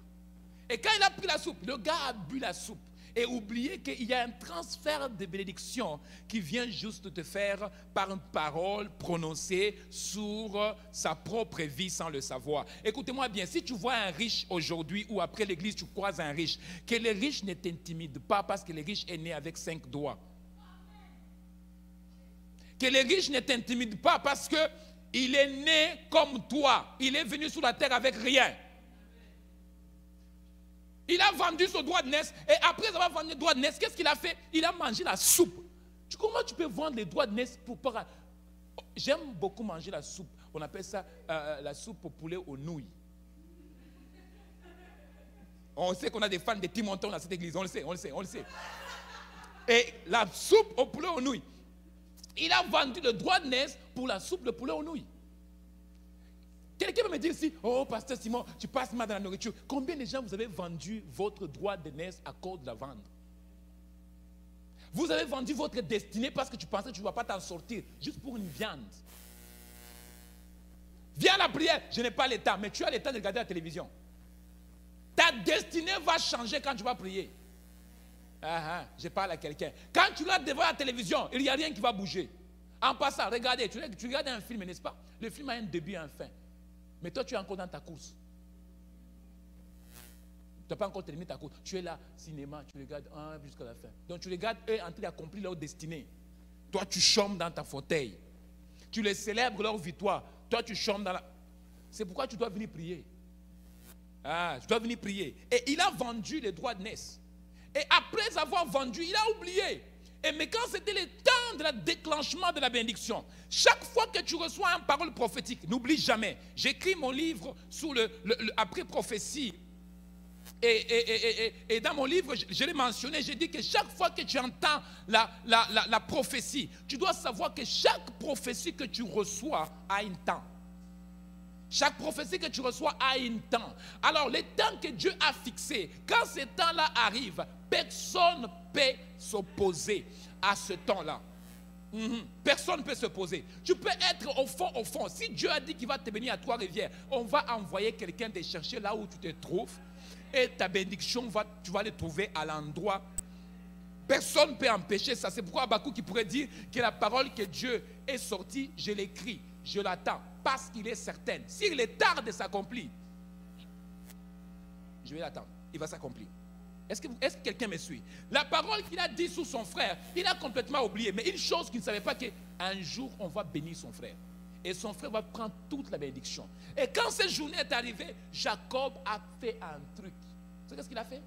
Et quand il a pris la soupe, le gars a bu la soupe. Et oubliez qu'il y a un transfert de bénédiction qui vient juste te faire par une parole prononcée sur sa propre vie sans le savoir. Écoutez-moi bien, si tu vois un riche aujourd'hui ou après l'église tu croises un riche, que le riche ne t'intimide pas parce que le riche est né avec 5 doigts. Que le riche ne t'intimide pas parce qu'il est né comme toi. Il est venu sur la terre avec rien. Il a vendu son droit de naissance et après avoir vendu le droit de naissance, qu'est-ce qu'il a fait? Il a mangé la soupe. Comment tu peux vendre les droits de naissance pour pas... J'aime beaucoup manger la soupe. On appelle ça la soupe au poulet aux nouilles. On sait qu'on a des fans de Timonton dans cette église. On le sait, on le sait, on le sait. Et la soupe au poulet aux nouilles. Il a vendu le droit de naissance pour la soupe de poulet aux nouilles. Quelqu'un va me dire ici, oh pasteur Simon, tu passes mal dans la nourriture. Combien de gens vous avez vendu votre droit de naissance à cause de la vendre? Vous avez vendu votre destinée parce que tu pensais que tu ne vas pas t'en sortir, juste pour une viande. Viens à la prière, je n'ai pas le temps, mais tu as le temps de regarder la télévision. Ta destinée va changer quand tu vas prier. Je parle à quelqu'un. Quand tu regardes devant la télévision, il n'y a rien qui va bouger. En passant, regardez, tu regardes un film, n'est-ce pas? Le film a un début et une fin. Mais toi, tu es encore dans ta course. Tu n'as pas encore terminé ta course. Tu es là, cinéma, tu regardes jusqu'à la fin. Donc tu regardes eux en train d'accomplir leur destinée. Toi, tu chômes dans ta fauteuil. Tu les célèbres leur victoire. Toi, tu chômes dans la... C'est pourquoi tu dois venir prier. Tu dois venir prier. Et il a vendu les droits de naissance. Et après avoir vendu, il a oublié. Mais quand c'était le temps de la déclenchement de la bénédiction, chaque fois que tu reçois une parole prophétique, n'oublie jamais, j'écris mon livre sur après prophétie. Et dans mon livre, je l'ai mentionné, j'ai dit que chaque fois que tu entends la prophétie, tu dois savoir que chaque prophétie que tu reçois a un temps. Chaque prophétie que tu reçois a un temps. Alors, le temps que Dieu a fixé, quand ce temps-là arrive, personne ne peut s'opposer à ce temps-là. Personne ne peut s'opposer. Tu peux être au fond. Si Dieu a dit qu'il va te bénir à Trois-Rivières, on va envoyer quelqu'un te chercher là où tu te trouves. Et ta bénédiction, tu vas le trouver à l'endroit. Personne ne peut empêcher ça. C'est pourquoi Habakkuk qui pourrait dire que la parole que Dieu est sortie, je l'écris, je l'attends. Parce qu'il est certain. S'il est tard de s'accomplir, je vais l'attendre. Il va s'accomplir. Est-ce que quelqu'un me suit? La parole qu'il a dit sur son frère, il a complètement oublié. Mais une chose qu'il ne savait pas, qu'un jour, on va bénir son frère. Et son frère va prendre toute la bénédiction. Et quand cette journée est arrivée, Jacob a fait un truc. Vous savez ce qu'il a fait?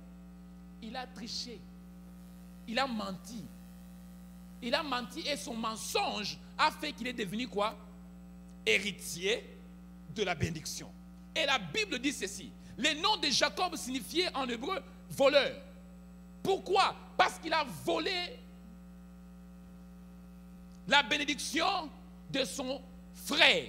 Il a triché. Il a menti. Il a menti et son mensonge a fait qu'il est devenu quoi? Héritier de la bénédiction. Et la Bible dit ceci. Le nom de Jacob signifiait en hébreu voleur. Pourquoi? Parce qu'il a volé la bénédiction de son frère.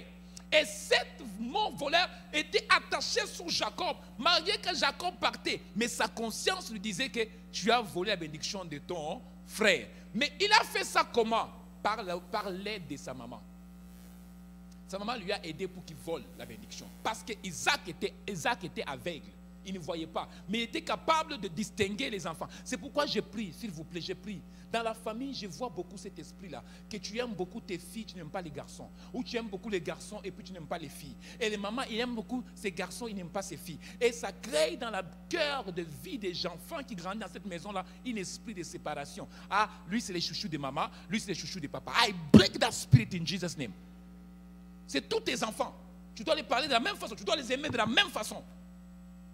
Et cet mot voleur était attaché sur Jacob, malgré que Jacob partait. Mais sa conscience lui disait que tu as volé la bénédiction de ton frère. Mais il a fait ça comment? Par l'aide de sa maman. Sa maman lui a aidé pour qu'il vole la bénédiction. Parce que Isaac était aveugle. il ne voyait pas. Mais il était capable de distinguer les enfants. C'est pourquoi je prie, s'il vous plaît, je prie. Dans la famille, je vois beaucoup cet esprit-là. Que tu aimes beaucoup tes filles, tu n'aimes pas les garçons. Ou tu aimes beaucoup les garçons et puis tu n'aimes pas les filles. Et les mamans, ils aiment beaucoup ces garçons, ils n'aiment pas ces filles. Et ça crée dans le cœur de vie des enfants qui grandissent dans cette maison-là un esprit de séparation. Ah, lui c'est les chouchous de maman, lui c'est les chouchous de papa. I break that spirit in Jesus' name. C'est tous tes enfants. Tu dois les parler de la même façon, tu dois les aimer de la même façon.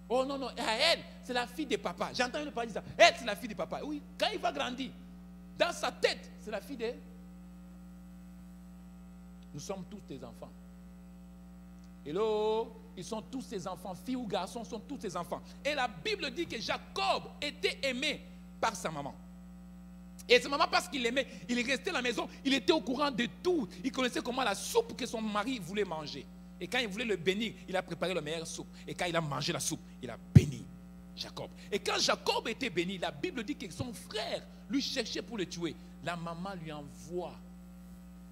Oh non, non, elle, c'est la fille de papa. J'entends une parler de ça. Elle, c'est la fille de papa. Oui, quand il va grandir, dans sa tête, c'est la fille de... Nous sommes tous tes enfants. Hello, ils sont tous tes enfants. Filles ou garçons sont tous tes enfants. Et la Bible dit que Jacob était aimé par sa maman. Et sa maman, parce qu'il l'aimait, il est resté à la maison, il était au courant de tout. Il connaissait comment la soupe que son mari voulait manger. Et quand il voulait le bénir, il a préparé la meilleure soupe. Et quand il a mangé la soupe, il a béni Jacob. Et quand Jacob était béni, la Bible dit que son frère lui cherchait pour le tuer. La maman lui envoie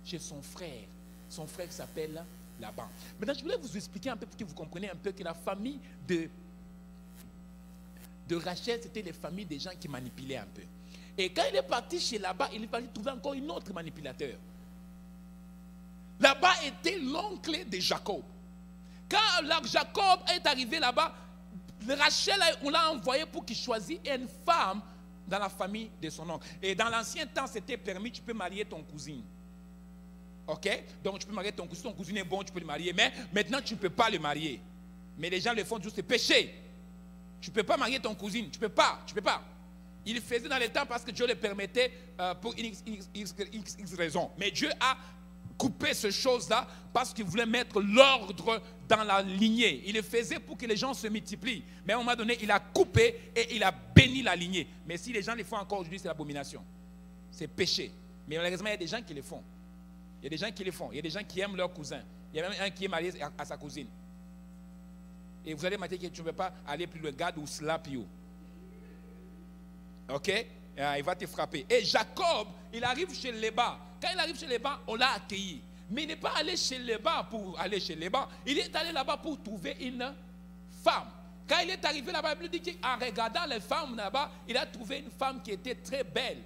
chez son frère. Son frère qui s'appelle Laban. Maintenant, je voulais vous expliquer un peu pour que vous compreniez un peu que la famille de Rachel, c'était les familles des gens qui manipulaient un peu. Et quand il est parti chez Laban, il est parti trouver encore une autre manipulateur. Laban était l'oncle de Jacob. Quand Jacob est arrivé là-bas, Rachel, on l'a envoyé pour qu'il choisisse une femme dans la famille de son oncle. Et dans l'ancien temps, c'était permis, tu peux marier ton cousine. Ok? Donc tu peux marier ton cousin est bon, tu peux le marier. Mais maintenant, tu ne peux pas le marier. Mais les gens le font juste, c'est péché. Tu ne peux pas marier ton cousine, tu ne peux pas. Il le faisait dans les temps parce que Dieu le permettait pour une X raison. Mais Dieu a coupé ces choses-là parce qu'il voulait mettre l'ordre dans la lignée. Il le faisait pour que les gens se multiplient. Mais à un moment donné, il a coupé et il a béni la lignée. Mais si les gens le font encore aujourd'hui, c'est l'abomination. C'est péché. Mais malheureusement, il y a des gens qui le font. Il y a des gens qui le font. Il y a des gens qui aiment leur cousin. Il y a même un qui est marié à sa cousine. Et vous allez me dire que tu ne veux pas aller plus loin. God will slap you. Ok? Il va te frapper. Et Jacob, il arrive chez Laban. Quand il arrive chez Laban, on l'a accueilli. Mais il n'est pas allé chez Laban pour aller chez Laban. Il est allé là-bas pour trouver une femme. Quand il est arrivé là-bas, il dit qu'en regardant les femmes là-bas, il a trouvé une femme qui était très belle.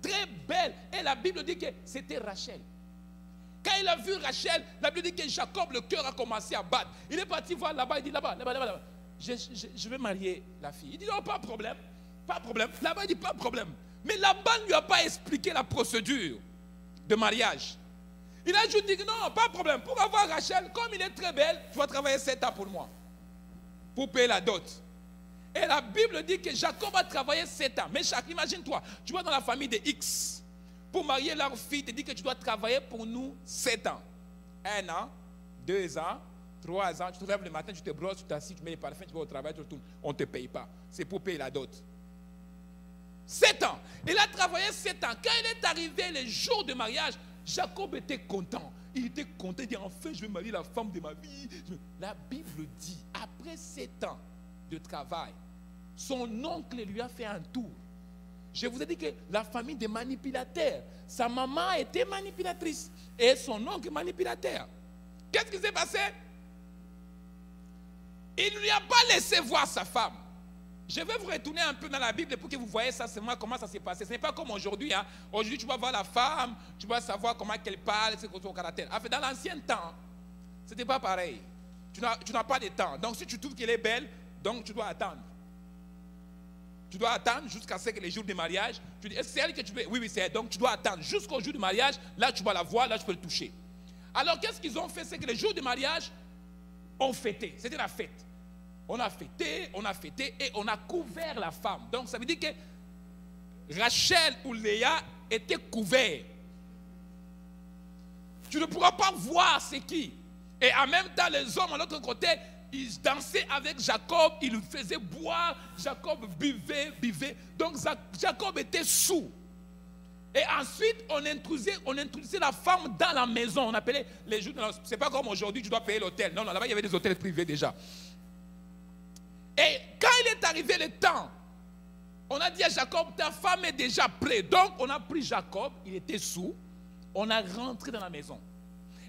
Très belle. Et la Bible dit que c'était Rachel. Quand il a vu Rachel, la Bible dit que Jacob, le cœur a commencé à battre. Il est parti voir là-bas, il dit là-bas. Je vais marier la fille. Il dit non, pas de problème. Pas de problème. Là-bas, il dit pas de problème. Mais Laban ne lui a pas expliqué la procédure de mariage. Il a juste dit non, pas de problème. Pour avoir Rachel, comme il est très belle, tu vas travailler 7 ans pour moi. Pour payer la dot. Et la Bible dit que Jacob a travaillé 7 ans. Mais imagine-toi, tu vas dans la famille de X. Pour marier leur fille, tu dis que tu dois travailler pour nous 7 ans. 1 an, 2 ans, 3 ans. Tu te lèves le matin, tu te brosses, tu t'assis, tu mets les parfums, tu vas au travail, tu retournes. On ne te paye pas. C'est pour payer la dot. 7 ans. Il a travaillé 7 ans. Quand il est arrivé le jour de mariage, Jacob était content. Il était content. Il dit enfin, je vais marier la femme de ma vie. La Bible dit, après 7 ans de travail, son oncle lui a fait un tour. Je vous ai dit que la famille des manipulateurs, sa maman était manipulatrice et son oncle manipulateur. Qu'est-ce qui s'est passé? Il ne lui a pas laissé voir sa femme. Je vais vous retourner un peu dans la Bible pour que vous voyez ça, c'est moi, comment ça s'est passé. Ce n'est pas comme aujourd'hui. Hein. Aujourd'hui, tu vas voir la femme, tu vas savoir comment elle parle, c'est son caractère. En fait, dans l'ancien temps, ce n'était pas pareil. Tu n'as pas de temps. Donc, si tu trouves qu'elle est belle, donc tu dois attendre. Tu dois attendre jusqu'à ce que les jours de mariage, tu dis, est-ce que c'est elle que tu veux? Oui, c'est elle. Donc, tu dois attendre jusqu'au jour du mariage. Là, tu vas la voir, là, tu peux le toucher. Alors, qu'est-ce qu'ils ont fait? C'est que les jours de mariage, on fêtait. C'était la fête. On a fêté et on a couvert la femme. Donc ça veut dire que Rachel ou Léa étaient couverts. Tu ne pourras pas voir c'est qui. Et en même temps, les hommes à l'autre côté, ils dansaient avec Jacob, ils le faisaient boire. Jacob buvait. Donc Jacob était saoul. Et ensuite, on introduisait la femme dans la maison. On appelait les jours de la... C'est pas comme aujourd'hui, tu dois payer l'hôtel. Non, là-bas, il y avait des hôtels privés déjà. Et quand il est arrivé le temps, on a dit à Jacob, ta femme est déjà prête. Donc, on a pris Jacob, il était saoul, on a rentré dans la maison.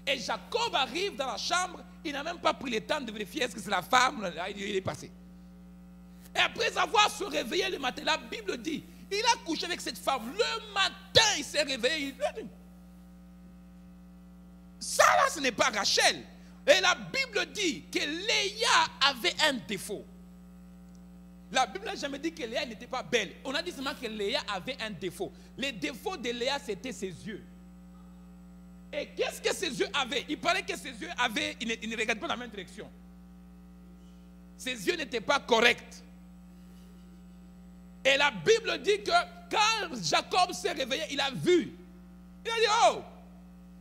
Et Jacob arrive dans la chambre, il n'a même pas pris le temps de vérifier est-ce que c'est la femme, là, il est passé. Et après avoir se réveillé le matin, la Bible dit, il a couché avec cette femme. Le matin, il s'est réveillé. Ça là, ce n'est pas Rachel. Et la Bible dit que Léa avait un défaut. La Bible n'a jamais dit que Léa n'était pas belle. On a dit seulement que Léa avait un défaut. Le défaut de Léa, c'était ses yeux. Et qu'est-ce que ses yeux avaient? Il paraît que ses yeux avaient, il ne regardait pas dans la même direction. Ses yeux n'étaient pas corrects. Et la Bible dit que quand Jacob s'est réveillé, il a vu. Il a dit, oh,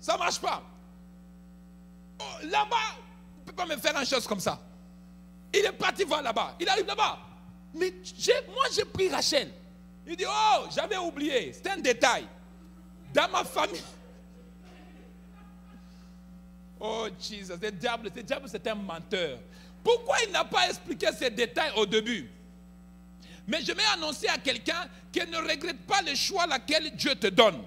ça ne marche pas. Oh, là-bas, on ne peut pas me faire une chose comme ça. Il est parti voir là-bas. Il arrive là-bas. Mais moi, j'ai pris Rachel. Il dit, oh, j'avais oublié. C'est un détail. Dans ma famille. Oh, Jesus, le diable, c'est un menteur. Pourquoi il n'a pas expliqué ces détails au début? Mais je vais annoncer à quelqu'un qui ne regrette pas le choix auquel Dieu te donne.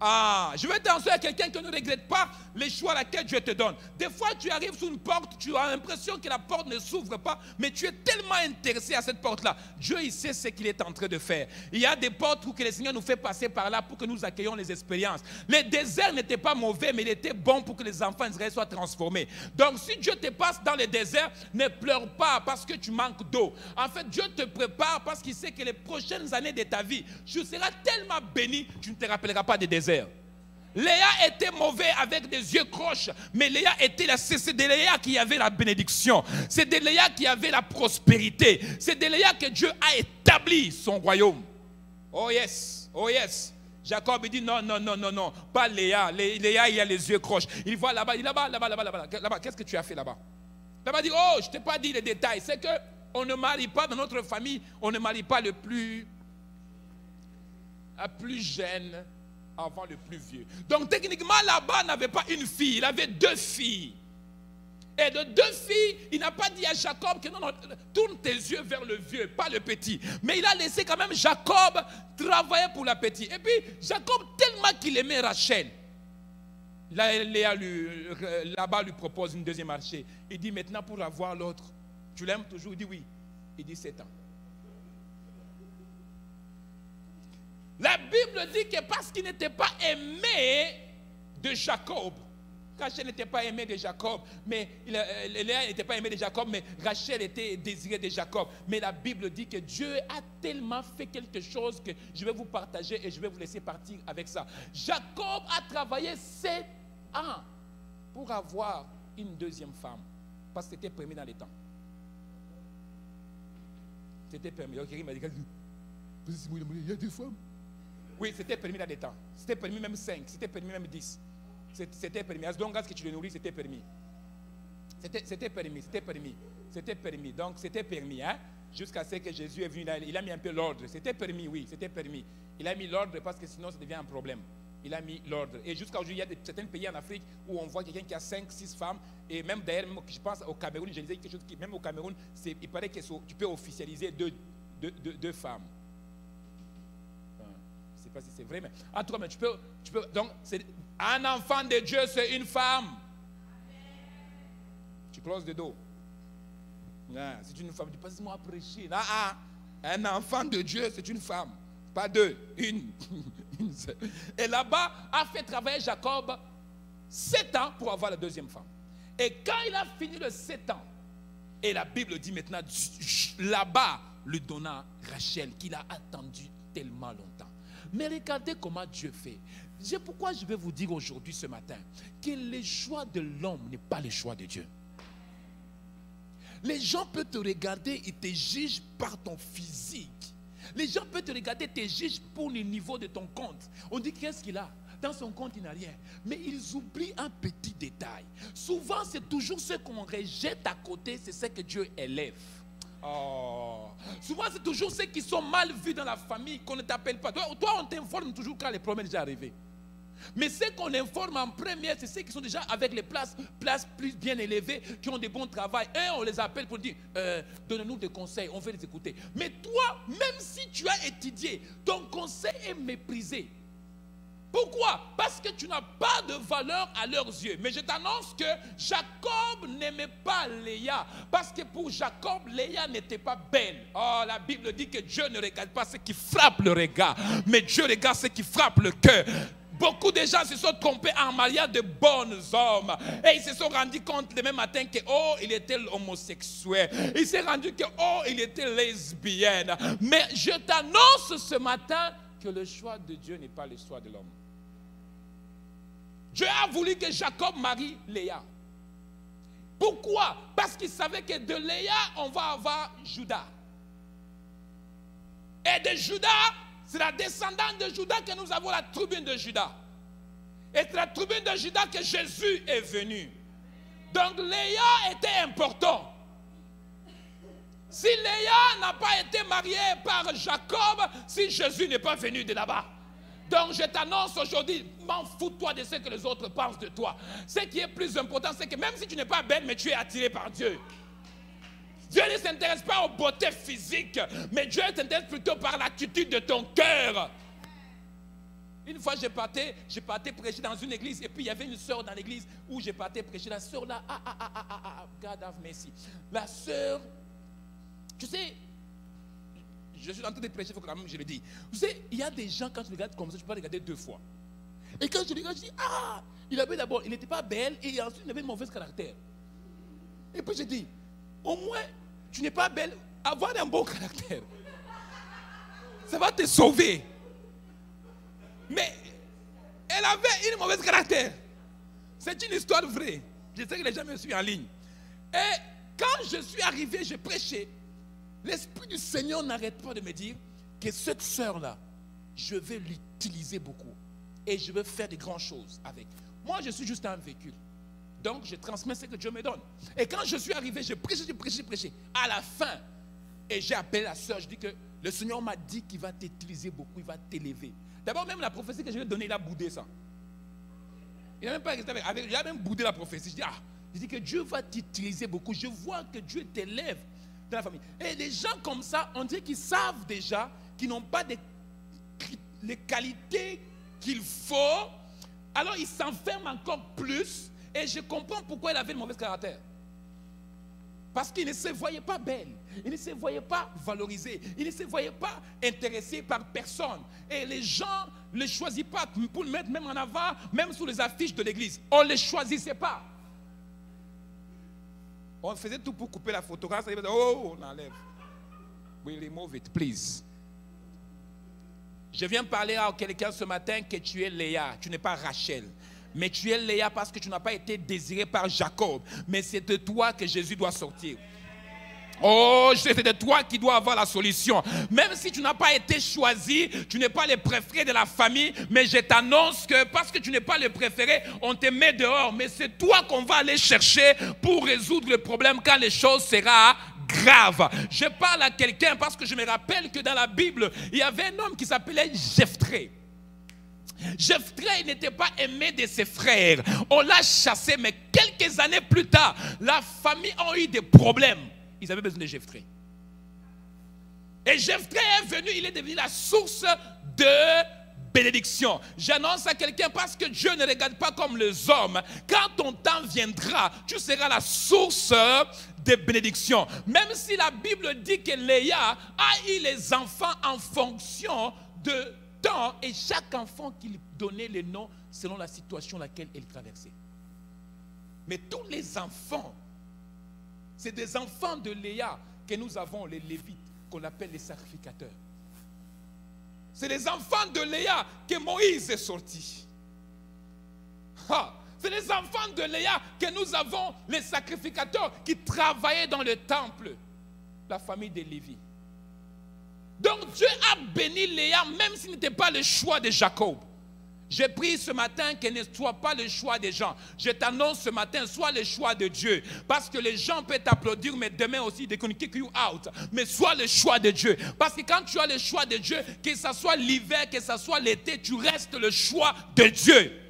Ah, je vais t'annoncer à quelqu'un qui ne regrette pas les choix auxquels Dieu te donne. Des fois, tu arrives sur une porte, tu as l'impression que la porte ne s'ouvre pas, mais tu es tellement intéressé à cette porte-là. Dieu, il sait ce qu'il est en train de faire. Il y a des portes où que le Seigneur nous fait passer par là pour que nous accueillions les expériences. Les déserts n'étaient pas mauvais, mais il était bon pour que les enfants d'Israël soient transformés. Donc, si Dieu te passe dans les déserts, ne pleure pas parce que tu manques d'eau. En fait, Dieu te prépare parce qu'il sait que les prochaines années de ta vie, tu seras tellement béni, tu ne te rappelleras pas des déserts. Léa était mauvais avec des yeux croches, mais c'est de Léa qui avait la bénédiction. C'est de Léa qui avait la prospérité. C'est de Léa que Dieu a établi son royaume. Oh yes, oh yes. Jacob dit non, non, non, non, non, pas Léa. Léa, il a les yeux croches. Il voit là-bas, il dit là-bas, qu'est-ce que tu as fait là-bas? Là-bas, il dit, oh, je ne t'ai pas dit les détails. C'est qu'on ne marie pas dans notre famille, on ne marie pas le plus jeune avant le plus vieux. Donc techniquement, là-bas n'avait pas une fille, il avait deux filles. Et de deux filles, il n'a pas dit à Jacob que non, non, tourne tes yeux vers le vieux, pas le petit. Mais il a laissé quand même Jacob travailler pour la petite. Et puis Jacob, tellement qu'il aimait Rachel, Léa là-bas lui propose une deuxième marché. Il dit maintenant pour avoir l'autre, tu l'aimes toujours? Il dit oui. Il dit 7 ans. La Bible dit que parce qu'il n'était pas aimé de Jacob, Rachel n'était pas aimée de Jacob, mais Léa n'était pas aimée de Jacob, mais Rachel était désirée de Jacob. Mais la Bible dit que Dieu a tellement fait quelque chose que je vais vous partager et je vais vous laisser partir avec ça. Jacob a travaillé 7 ans pour avoir une deuxième femme, parce que c'était permis dans les temps. C'était permis. Ok, il m'a dit, il y a 2 femmes. Oui, c'était permis dans les temps. C'était permis même 5, c'était permis même 10. C'était permis. Donc, ce que tu le nourris, c'était permis. C'était permis, c'était permis. C'était permis. Donc, c'était permis. Hein? Jusqu'à ce que Jésus est venu, il a mis un peu l'ordre. C'était permis, oui, c'était permis. Il a mis l'ordre parce que sinon, ça devient un problème. Il a mis l'ordre. Et jusqu'à aujourd'hui, il y a certains pays en Afrique où on voit quelqu'un qui a 5, 6 femmes. Et même d'ailleurs, je pense au Cameroun, je disais quelque chose qui, même au Cameroun, il paraît que tu peux officialiser deux femmes. Je ne sais pas si c'est vrai, mais en tout cas, mais tu peux donc, un enfant de Dieu, c'est une femme. Tu closes le dos. C'est une femme. Tu passes moi à prêcher. Un enfant de Dieu, c'est une femme. Pas deux, une seule. Et là-bas, a fait travailler Jacob 7 ans pour avoir la deuxième femme. Et quand il a fini les 7 ans, et la Bible dit maintenant, là-bas, lui donna Rachel, qu'il a attendu tellement longtemps. Mais regardez comment Dieu fait. Pourquoi je vais vous dire aujourd'hui, ce matin, que le choix de l'homme n'est pas le choix de Dieu. Les gens peuvent te regarder et te juger par ton physique. Les gens peuvent te regarder et te juger pour le niveau de ton compte. On dit qu'est-ce qu'il a? Dans son compte, il n'a rien. Mais ils oublient un petit détail. Souvent, c'est toujours ce qu'on rejette à côté, c'est ce que Dieu élève. Oh. Souvent, c'est toujours ceux qui sont mal vus dans la famille qu'on ne t'appelle pas. Toi, on t'informe toujours quand les problèmes sont déjà arrivés. Mais ceux qu'on informe en première, c'est ceux qui sont déjà avec les places plus bien élevées, qui ont des bons travails. Et on les appelle pour dire, donnez-nous des conseils, on veut les écouter. Mais toi, même si tu as étudié, ton conseil est méprisé. Pourquoi? Parce que tu n'as pas de valeur à leurs yeux. Mais je t'annonce que Jacob n'aimait pas Léa. Parce que pour Jacob, Léa n'était pas belle. Oh, la Bible dit que Dieu ne regarde pas ce qui frappe le regard. Mais Dieu regarde ce qui frappe le cœur. Beaucoup de gens se sont trompés en mariant de bons hommes. Et ils se sont rendus compte le même matin que, oh, il était homosexuel. Il s'est rendu que, oh, il était lesbienne. Mais je t'annonce ce matin que le choix de Dieu n'est pas le choix de l'homme. Dieu a voulu que Jacob marie Léa. Pourquoi? Parce qu'il savait que de Léa, on va avoir Judas. Et de Judas, c'est la descendante de Judas que nous avons la tribune de Judas. Et c'est la tribune de Judas que Jésus est venu. Donc Léa était important. Si Léa n'a pas été mariée par Jacob, si Jésus n'est pas venu de là-bas. Donc je t'annonce aujourd'hui, m'en fous-toi de ce que les autres pensent de toi. Ce qui est plus important, c'est que même si tu n'es pas belle, mais tu es attiré par Dieu. Dieu ne s'intéresse pas aux beautés physiques, mais Dieu s'intéresse plutôt par l'attitude de ton cœur. Une fois, je partais prêcher dans une église, et puis il y avait une sœur dans l'église où je partais prêcher. La sœur là, God have mercy. La sœur, tu sais, je suis en train de prêcher, il faut quand même que je le dise. Vous savez, il y a des gens, quand tu regardes comme ça, tu peux regarder deux fois. Et quand je regarde, je dis, il avait d'abord, il n'était pas belle, et ensuite il avait un mauvais caractère. Et puis je dis, au moins, tu n'es pas belle, avoir un bon caractère, ça va te sauver. Mais elle avait une mauvaise caractère. C'est une histoire vraie. Je sais que les gens me suivent en ligne. Et quand je suis arrivé, je prêchais. L'Esprit du Seigneur n'arrête pas de me dire que cette sœur-là, je vais l'utiliser beaucoup. Et je vais faire de grandes choses avec. Moi, je suis juste un véhicule. Donc, je transmets ce que Dieu me donne. Et quand je suis arrivé, je prêchais. À la fin, et j'ai appelé la sœur, je dis que le Seigneur m'a dit qu'il va t'utiliser beaucoup, il va t'élever. D'abord, même la prophétie que je lui ai donnée, il a boudé ça. Il n'a même pas resté avec. Il a même boudé la prophétie. Je dis que Dieu va t'utiliser beaucoup. Je vois que Dieu t'élève dans la famille. Et les gens comme ça, on dirait qu'ils savent déjà qu'ils n'ont pas les qualités qu'il faut. Alors ils s'enferment encore plus. Et je comprends pourquoi il avait une mauvaise caractère. Parce qu'il ne se voyait pas belle. Il ne se voyait pas valorisé. Il ne se voyait pas intéressé par personne. Et les gens ne le choisissent pas pour le mettre même en avant, même sous les affiches de l'église. On ne les choisissait pas. On faisait tout pour couper la photographe. Oh, on enlève. We remove it, please. Je viens parler à quelqu'un ce matin que tu es Léa. Tu n'es pas Rachel. Mais tu es Léa parce que tu n'as pas été désiré par Jacob. Mais c'est de toi que Jésus doit sortir. Oh, c'est de toi qui dois avoir la solution. Même si tu n'as pas été choisi, tu n'es pas le préféré de la famille, mais je t'annonce que parce que tu n'es pas le préféré, on te met dehors. Mais c'est toi qu'on va aller chercher pour résoudre le problème quand les choses seront graves. Je parle à quelqu'un parce que je me rappelle que dans la Bible, il y avait un homme qui s'appelait Jephthé. Jephthé n'était pas aimé de ses frères. On l'a chassé, mais quelques années plus tard, la famille a eu des problèmes. Ils avaient besoin de Jephthé. Et Jephthé est venu, il est devenu la source de bénédiction. J'annonce à quelqu'un parce que Dieu ne regarde pas comme les hommes. Quand ton temps viendra, tu seras la source de bénédiction. Même si la Bible dit que Léa a eu les enfants en fonction de temps, et chaque enfant qu'il donnait le nom selon la situation laquelle il traversait. Mais tous les enfants, c'est des enfants de Léa que nous avons, les Lévites, qu'on appelle les sacrificateurs. C'est les enfants de Léa que Moïse est sorti. C'est les enfants de Léa que nous avons, les sacrificateurs qui travaillaient dans le temple, la famille des Lévites. Donc Dieu a béni Léa même s'il n'était pas le choix de Jacob. J'ai pris ce matin que ne soit pas le choix des gens. Je t'annonce ce matin, soit le choix de Dieu. Parce que les gens peuvent t'applaudir, mais demain aussi, they can kick you out. Mais soit le choix de Dieu. Parce que quand tu as le choix de Dieu, que ce soit l'hiver, que ce soit l'été, tu restes le choix de Dieu.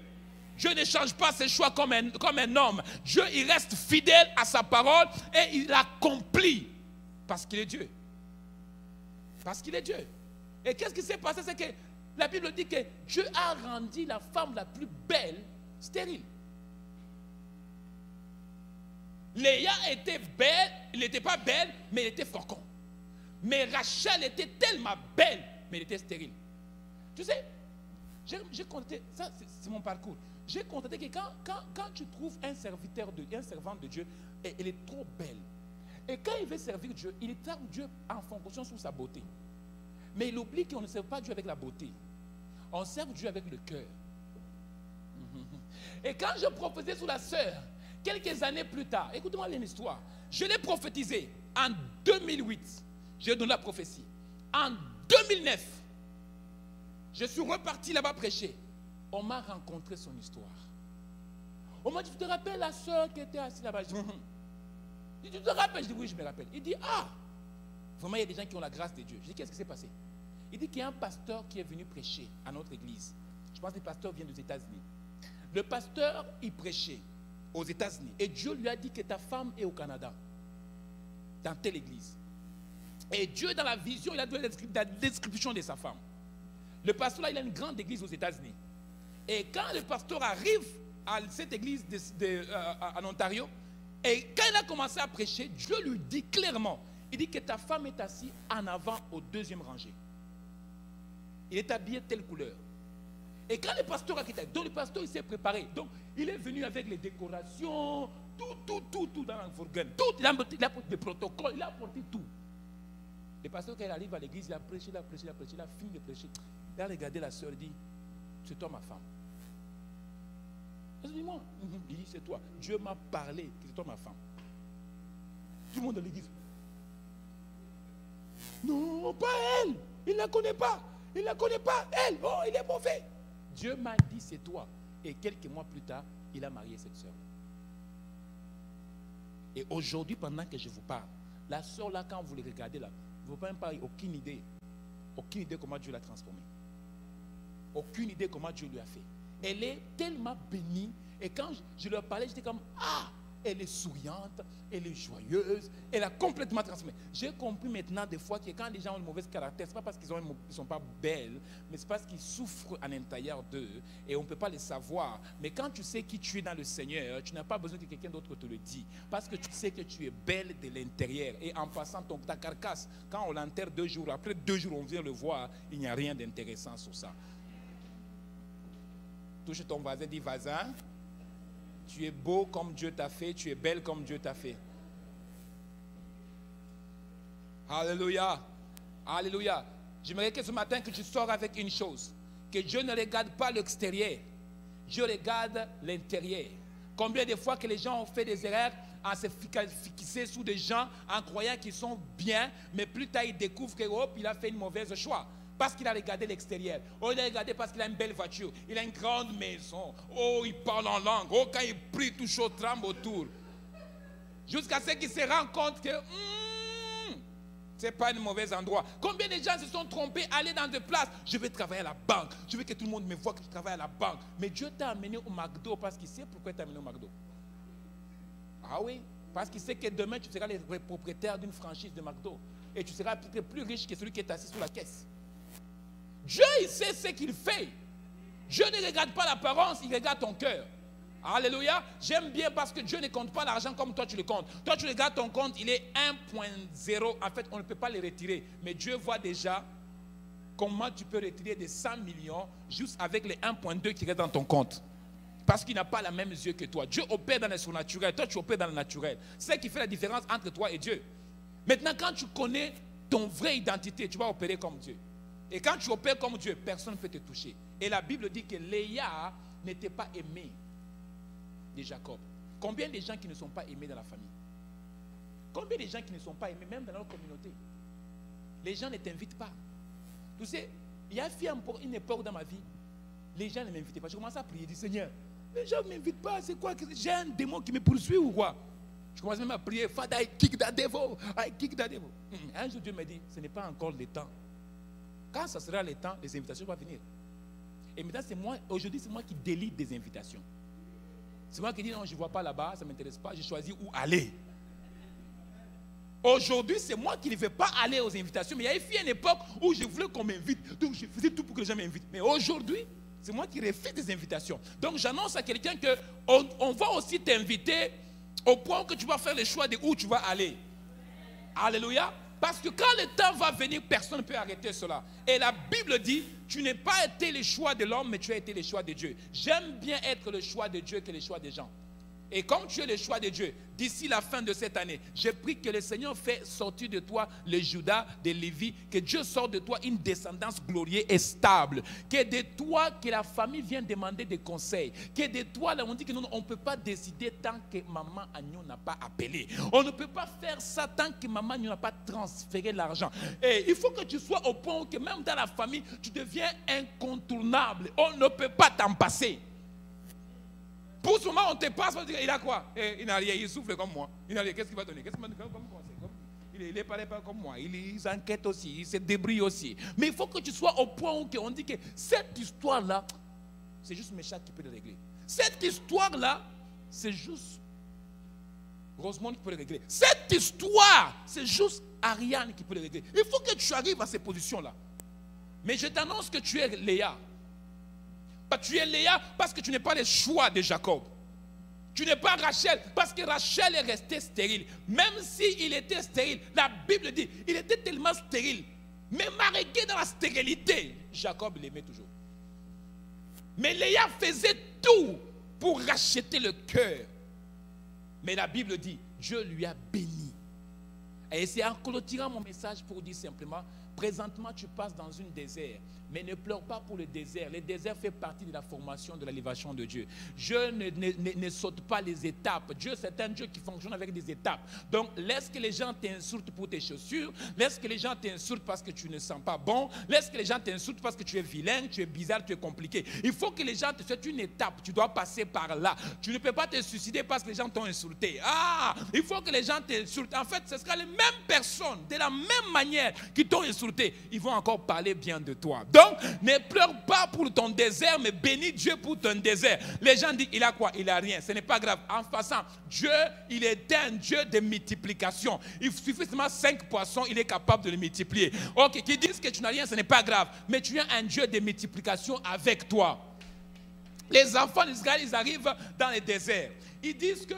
Dieu ne change pas ses choix comme un homme. Dieu, il reste fidèle à sa parole et il accomplit. Parce qu'il est Dieu. Parce qu'il est Dieu. Et qu'est-ce qui s'est passé? C'est que La Bible dit que Dieu a rendu la femme la plus belle stérile. Léa était belle, elle n'était pas belle, mais elle était faucon. Mais Rachel était tellement belle, mais elle était stérile. Tu sais, j'ai constaté, ça c'est mon parcours, j'ai constaté que quand tu trouves un serviteur, un servant de Dieu, et elle est trop belle. Et quand il veut servir Dieu, il traite Dieu en fonction sur sa beauté. Mais il oublie qu'on ne sert pas Dieu avec la beauté. On sert Dieu avec le cœur. Et quand je prophétisais sur la sœur, quelques années plus tard, écoutez-moi l'histoire, je l'ai prophétisé en 2008. J'ai donné la prophétie. En 2009, je suis reparti là-bas prêcher. On m'a rencontré son histoire. On m'a dit, tu te rappelles la sœur qui était assise là-bas? Je dis, tu te rappelles? Je dis, oui, je me rappelle. Il dit, ah, vraiment, il y a des gens qui ont la grâce de Dieu. Je dis, qu'est-ce qui s'est passé? Il dit qu'il y a un pasteur qui est venu prêcher à notre église. Je pense que le pasteur vient des États-Unis. Le pasteur, il prêchait aux États-Unis. Et Dieu lui a dit que ta femme est au Canada, dans telle église. Et Dieu, dans la vision, il a donné la description de sa femme. Le pasteur, là, il a une grande église aux États-Unis. Et quand le pasteur arrive à cette église en Ontario, et quand il a commencé à prêcher, Dieu lui dit clairement, il dit que ta femme est assise en avant au deuxième rangée. Il est habillé de telle couleur. Et quand le pasteur a quitté, donc le pasteur il s'est préparé. Donc il est venu avec les décorations, tout dans l'enfourgon. Il a apporté des protocoles, il a apporté tout. Le pasteur, quand il arrive à l'église, il a prêché, il a fini de prêcher. Il a regardé la soeur, il dit, c'est toi ma femme. Elle dit, moi. Il dit, c'est toi. Dieu m'a parlé que c'est toi ma femme. Tout le monde dans l'église. Non, pas elle. Il ne la connaît pas. Il ne la connaît pas. Elle, oh, il est mauvais. Dieu m'a dit, c'est toi. Et quelques mois plus tard, il a marié cette soeur. Et aujourd'hui, pendant que je vous parle, la soeur là, quand vous les regardez là, vous ne pouvez pas aucune idée comment Dieu l'a transformée. Aucune idée comment Dieu lui a fait. Elle est tellement bénie. Et quand je leur parlais, j'étais comme, ah, elle est souriante, elle est joyeuse, elle a complètement transformé. J'ai compris maintenant des fois que quand les gens ont une mauvaise caractère, ce n'est pas parce qu'ils ne sont pas belles, mais c'est parce qu'ils souffrent à l'intérieur d'eux et on ne peut pas les savoir. Mais quand tu sais qui tu es dans le Seigneur, tu n'as pas besoin que quelqu'un d'autre te le dise. Parce que tu sais que tu es belle de l'intérieur. Et en passant ta carcasse, quand on l'enterre 2 jours, après 2 jours on vient le voir, il n'y a rien d'intéressant sur ça. Touche ton voisin, dis voisin. Tu es beau comme Dieu t'a fait, tu es belle comme Dieu t'a fait. Alléluia. Alléluia. J'aimerais que ce matin que tu sors avec une chose. Que Dieu ne regarde pas l'extérieur. Dieu regarde l'intérieur. Combien de fois que les gens ont fait des erreurs en se fixer sous des gens en croyant qu'ils sont bien, mais plus tard ils découvrent qu'il a fait une mauvaise choix. Parce qu'il a regardé l'extérieur. Oh, il a regardé parce qu'il a une belle voiture. Il a une grande maison. Oh, il parle en langue. Oh, quand il prie, tout chaud tremble autour. Jusqu'à ce qu'il se rende compte que ce n'est pas un mauvais endroit. Combien de gens se sont trompés, aller dans des places. Je vais travailler à la banque. Je veux que tout le monde me voit que je travaille à la banque. Mais Dieu t'a amené au McDo parce qu'il sait pourquoi il t'a amené au McDo. Ah oui, parce qu'il sait que demain tu seras le propriétaire d'une franchise de McDo. Et tu seras peut-être plus riche que celui qui est assis sur la caisse. Dieu, il sait ce qu'il fait. Dieu ne regarde pas l'apparence, il regarde ton cœur. Alléluia. J'aime bien parce que Dieu ne compte pas l'argent comme toi tu le comptes. Toi tu regardes ton compte, il est 1.0. En fait, on ne peut pas le retirer. Mais Dieu voit déjà comment tu peux retirer des 100 millions juste avec les 1.2 qui restent dans ton compte. Parce qu'il n'a pas la même yeux que toi. Dieu opère dans le surnaturel, toi tu opères dans le naturel. C'est ce qui fait la différence entre toi et Dieu. Maintenant, quand tu connais ton vraie identité, tu vas opérer comme Dieu. Et quand tu opères comme Dieu, personne ne peut te toucher. Et la Bible dit que Léa n'était pas aimée de Jacob. Combien de gens qui ne sont pas aimés dans la famille? Combien de gens qui ne sont pas aimés même dans notre communauté? Les gens ne t'invitent pas. Tu sais, il y a une époque dans ma vie, les gens ne m'invitaient pas. Je commençais à prier, je dis Seigneur, les gens ne m'invitent pas, c'est quoi? J'ai un démon qui me poursuit ou quoi? Je commençais même à prier, Father, I kick that devil, I kick that devil. Un jour Dieu m'a dit, ce n'est pas encore le temps. Quand ça sera le temps, les invitations vont venir. Et maintenant, c'est moi, aujourd'hui, c'est moi qui délite des invitations. C'est moi qui dis, non, je ne vois pas là-bas, ça ne m'intéresse pas, j'ai choisi où aller. Aujourd'hui, c'est moi qui ne vais pas aller aux invitations. Mais il y a eu une époque où je voulais qu'on m'invite. Donc, je faisais tout pour que les gens m'invitent. Mais aujourd'hui, c'est moi qui refuse des invitations. Donc, j'annonce à quelqu'un qu'on va aussi t'inviter au point que tu vas faire le choix de où tu vas aller. Alléluia. Parce que quand le temps va venir, personne ne peut arrêter cela. Et la Bible dit, tu n'es pas été le choix de l'homme, mais tu as été le choix de Dieu. J'aime bien être le choix de Dieu que le choix des gens. Et comme tu es le choix de Dieu, d'ici la fin de cette année, je prie que le Seigneur fait sortir de toi le Judas, de Lévi, que Dieu sorte de toi une descendance glorieuse et stable, que de toi, que la famille vienne demander des conseils, que de toi, là on dit que nous, on ne peut pas décider tant que maman Agnon n'a pas appelé. On ne peut pas faire ça tant que maman Agnon n'a pas transféré l'argent. Et il faut que tu sois au point où que même dans la famille, tu deviens incontournable. On ne peut pas t'en passer. Pour ce moment, on te passe, on dit, il a quoi? Il n'a rien, il souffle comme moi. Il n'a rien, qu'est-ce qu'il va donner? Qu'est-ce qu'il va donner? Il n'est pas comme moi, il s'enquête aussi, il se débrouille aussi. Mais il faut que tu sois au point où on dit que cette histoire-là, c'est juste Méchant qui peut le régler. Cette histoire-là, c'est juste Rosemont qui peut le régler. Cette histoire, c'est juste Ariane qui peut le régler. Il faut que tu arrives à ces positions-là. Mais je t'annonce que tu es Léa. Tu es Léa parce que tu n'es pas le choix de Jacob. Tu n'es pas Rachel parce que Rachel est restée stérile. Même s'il était stérile, la Bible dit, il était tellement stérile. Mais marié dans la stérilité, Jacob l'aimait toujours. Mais Léa faisait tout pour racheter le cœur. Mais la Bible dit, Dieu lui a béni. Et c'est en clôturant mon message pour dire simplement, présentement tu passes dans un désert. Mais ne pleure pas pour le désert. Le désert fait partie de la formation de l'élévation de Dieu. Dieu ne saute pas les étapes. Dieu, c'est un Dieu qui fonctionne avec des étapes. Donc, laisse que les gens t'insultent pour tes chaussures. Laisse que les gens t'insultent parce que tu ne sens pas bon. Laisse que les gens t'insultent parce que tu es vilain, tu es bizarre, tu es compliqué. Il faut que les gens te... C'est une étape. Tu dois passer par là. Tu ne peux pas te suicider parce que les gens t'ont insulté. Ah! Il faut que les gens t'insultent. En fait, ce sera les mêmes personnes, de la même manière, qui t'ont insulté. Ils vont encore parler bien de toi. Donc, ne pleure pas pour ton désert, mais bénis Dieu pour ton désert. Les gens disent, il a quoi? Il a rien. Ce n'est pas grave. En passant, Dieu, il est un Dieu de multiplication. Il suffit seulement 5 poissons, il est capable de les multiplier. Ok, qui disent que tu n'as rien, ce n'est pas grave. Mais tu es un Dieu de multiplication avec toi. Les enfants d'Israël, ils arrivent dans les déserts. Ils disent que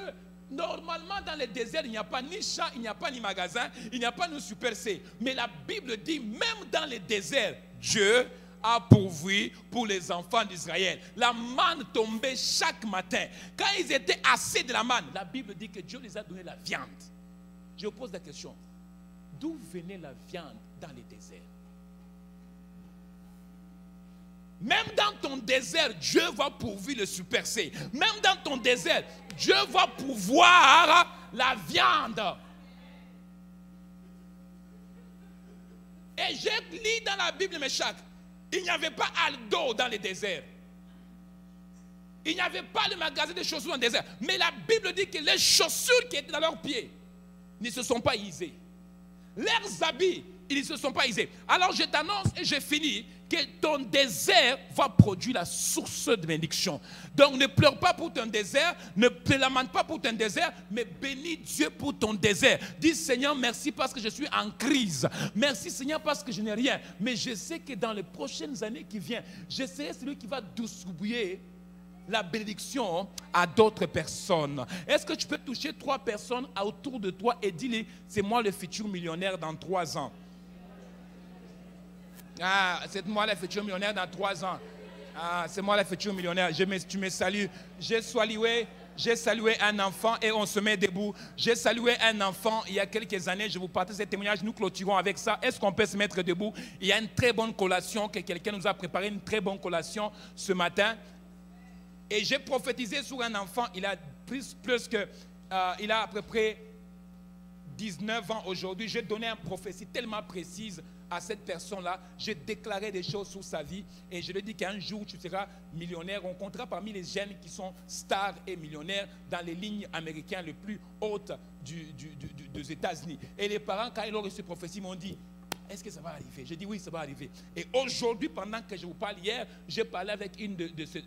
normalement, dans les déserts, il n'y a pas ni champ, il n'y a pas ni magasin, il n'y a pas ni Super C. Mais la Bible dit, même dans les déserts, Dieu a pourvu pour les enfants d'Israël. La manne tombait chaque matin. Quand ils étaient assis de la manne, la Bible dit que Dieu les a donné la viande. Je vous pose la question, d'où venait la viande dans les déserts? Même dans ton désert, Dieu va pourvoir le Super C. Même dans ton désert, Dieu va pourvoir la viande. Et je lis dans la Bible, Méchant, il n'y avait pas Aldo dans le désert. Il n'y avait pas le magasin de chaussures dans le désert. Mais la Bible dit que les chaussures qui étaient dans leurs pieds ne se sont pas usées. Leurs habits, ils ne se sont pas usés. Alors je t'annonce et je finis que ton désert va produire la source de bénédiction. Donc ne pleure pas pour ton désert, ne te lamente pas pour ton désert, mais bénis Dieu pour ton désert. Dis Seigneur, merci parce que je suis en crise. Merci Seigneur parce que je n'ai rien. Mais je sais que dans les prochaines années qui viennent, je serai celui qui va distribuer la bénédiction à d'autres personnes. Est-ce que tu peux toucher 3 personnes autour de toi et dire, c'est moi le futur millionnaire dans 3 ans? Ah, c'est moi le futur millionnaire dans 3 ans. Ah, c'est moi le futur millionnaire. Tu me salues. J'ai salué un enfant et on se met debout. J'ai salué un enfant il y a quelques années. Je vous partage ce témoignage. Nous clôturons avec ça. Est-ce qu'on peut se mettre debout? Il y a une très bonne collation que quelqu'un nous a préparé, une très bonne collation ce matin. Et j'ai prophétisé sur un enfant. Il a il a à peu près 19 ans aujourd'hui. J'ai donné une prophétie tellement précise à cette personne-là. J'ai déclaré des choses sur sa vie et je lui ai dit qu'un jour tu seras millionnaire. On comptera parmi les jeunes qui sont stars et millionnaires dans les lignes américaines les plus hautes des États-Unis. Et les parents, quand ils ont reçu cette prophétie, m'ont dit, est-ce que ça va arriver? J'ai dit oui, ça va arriver. Et aujourd'hui, pendant que je vous parle hier, j'ai parlé avec une de ces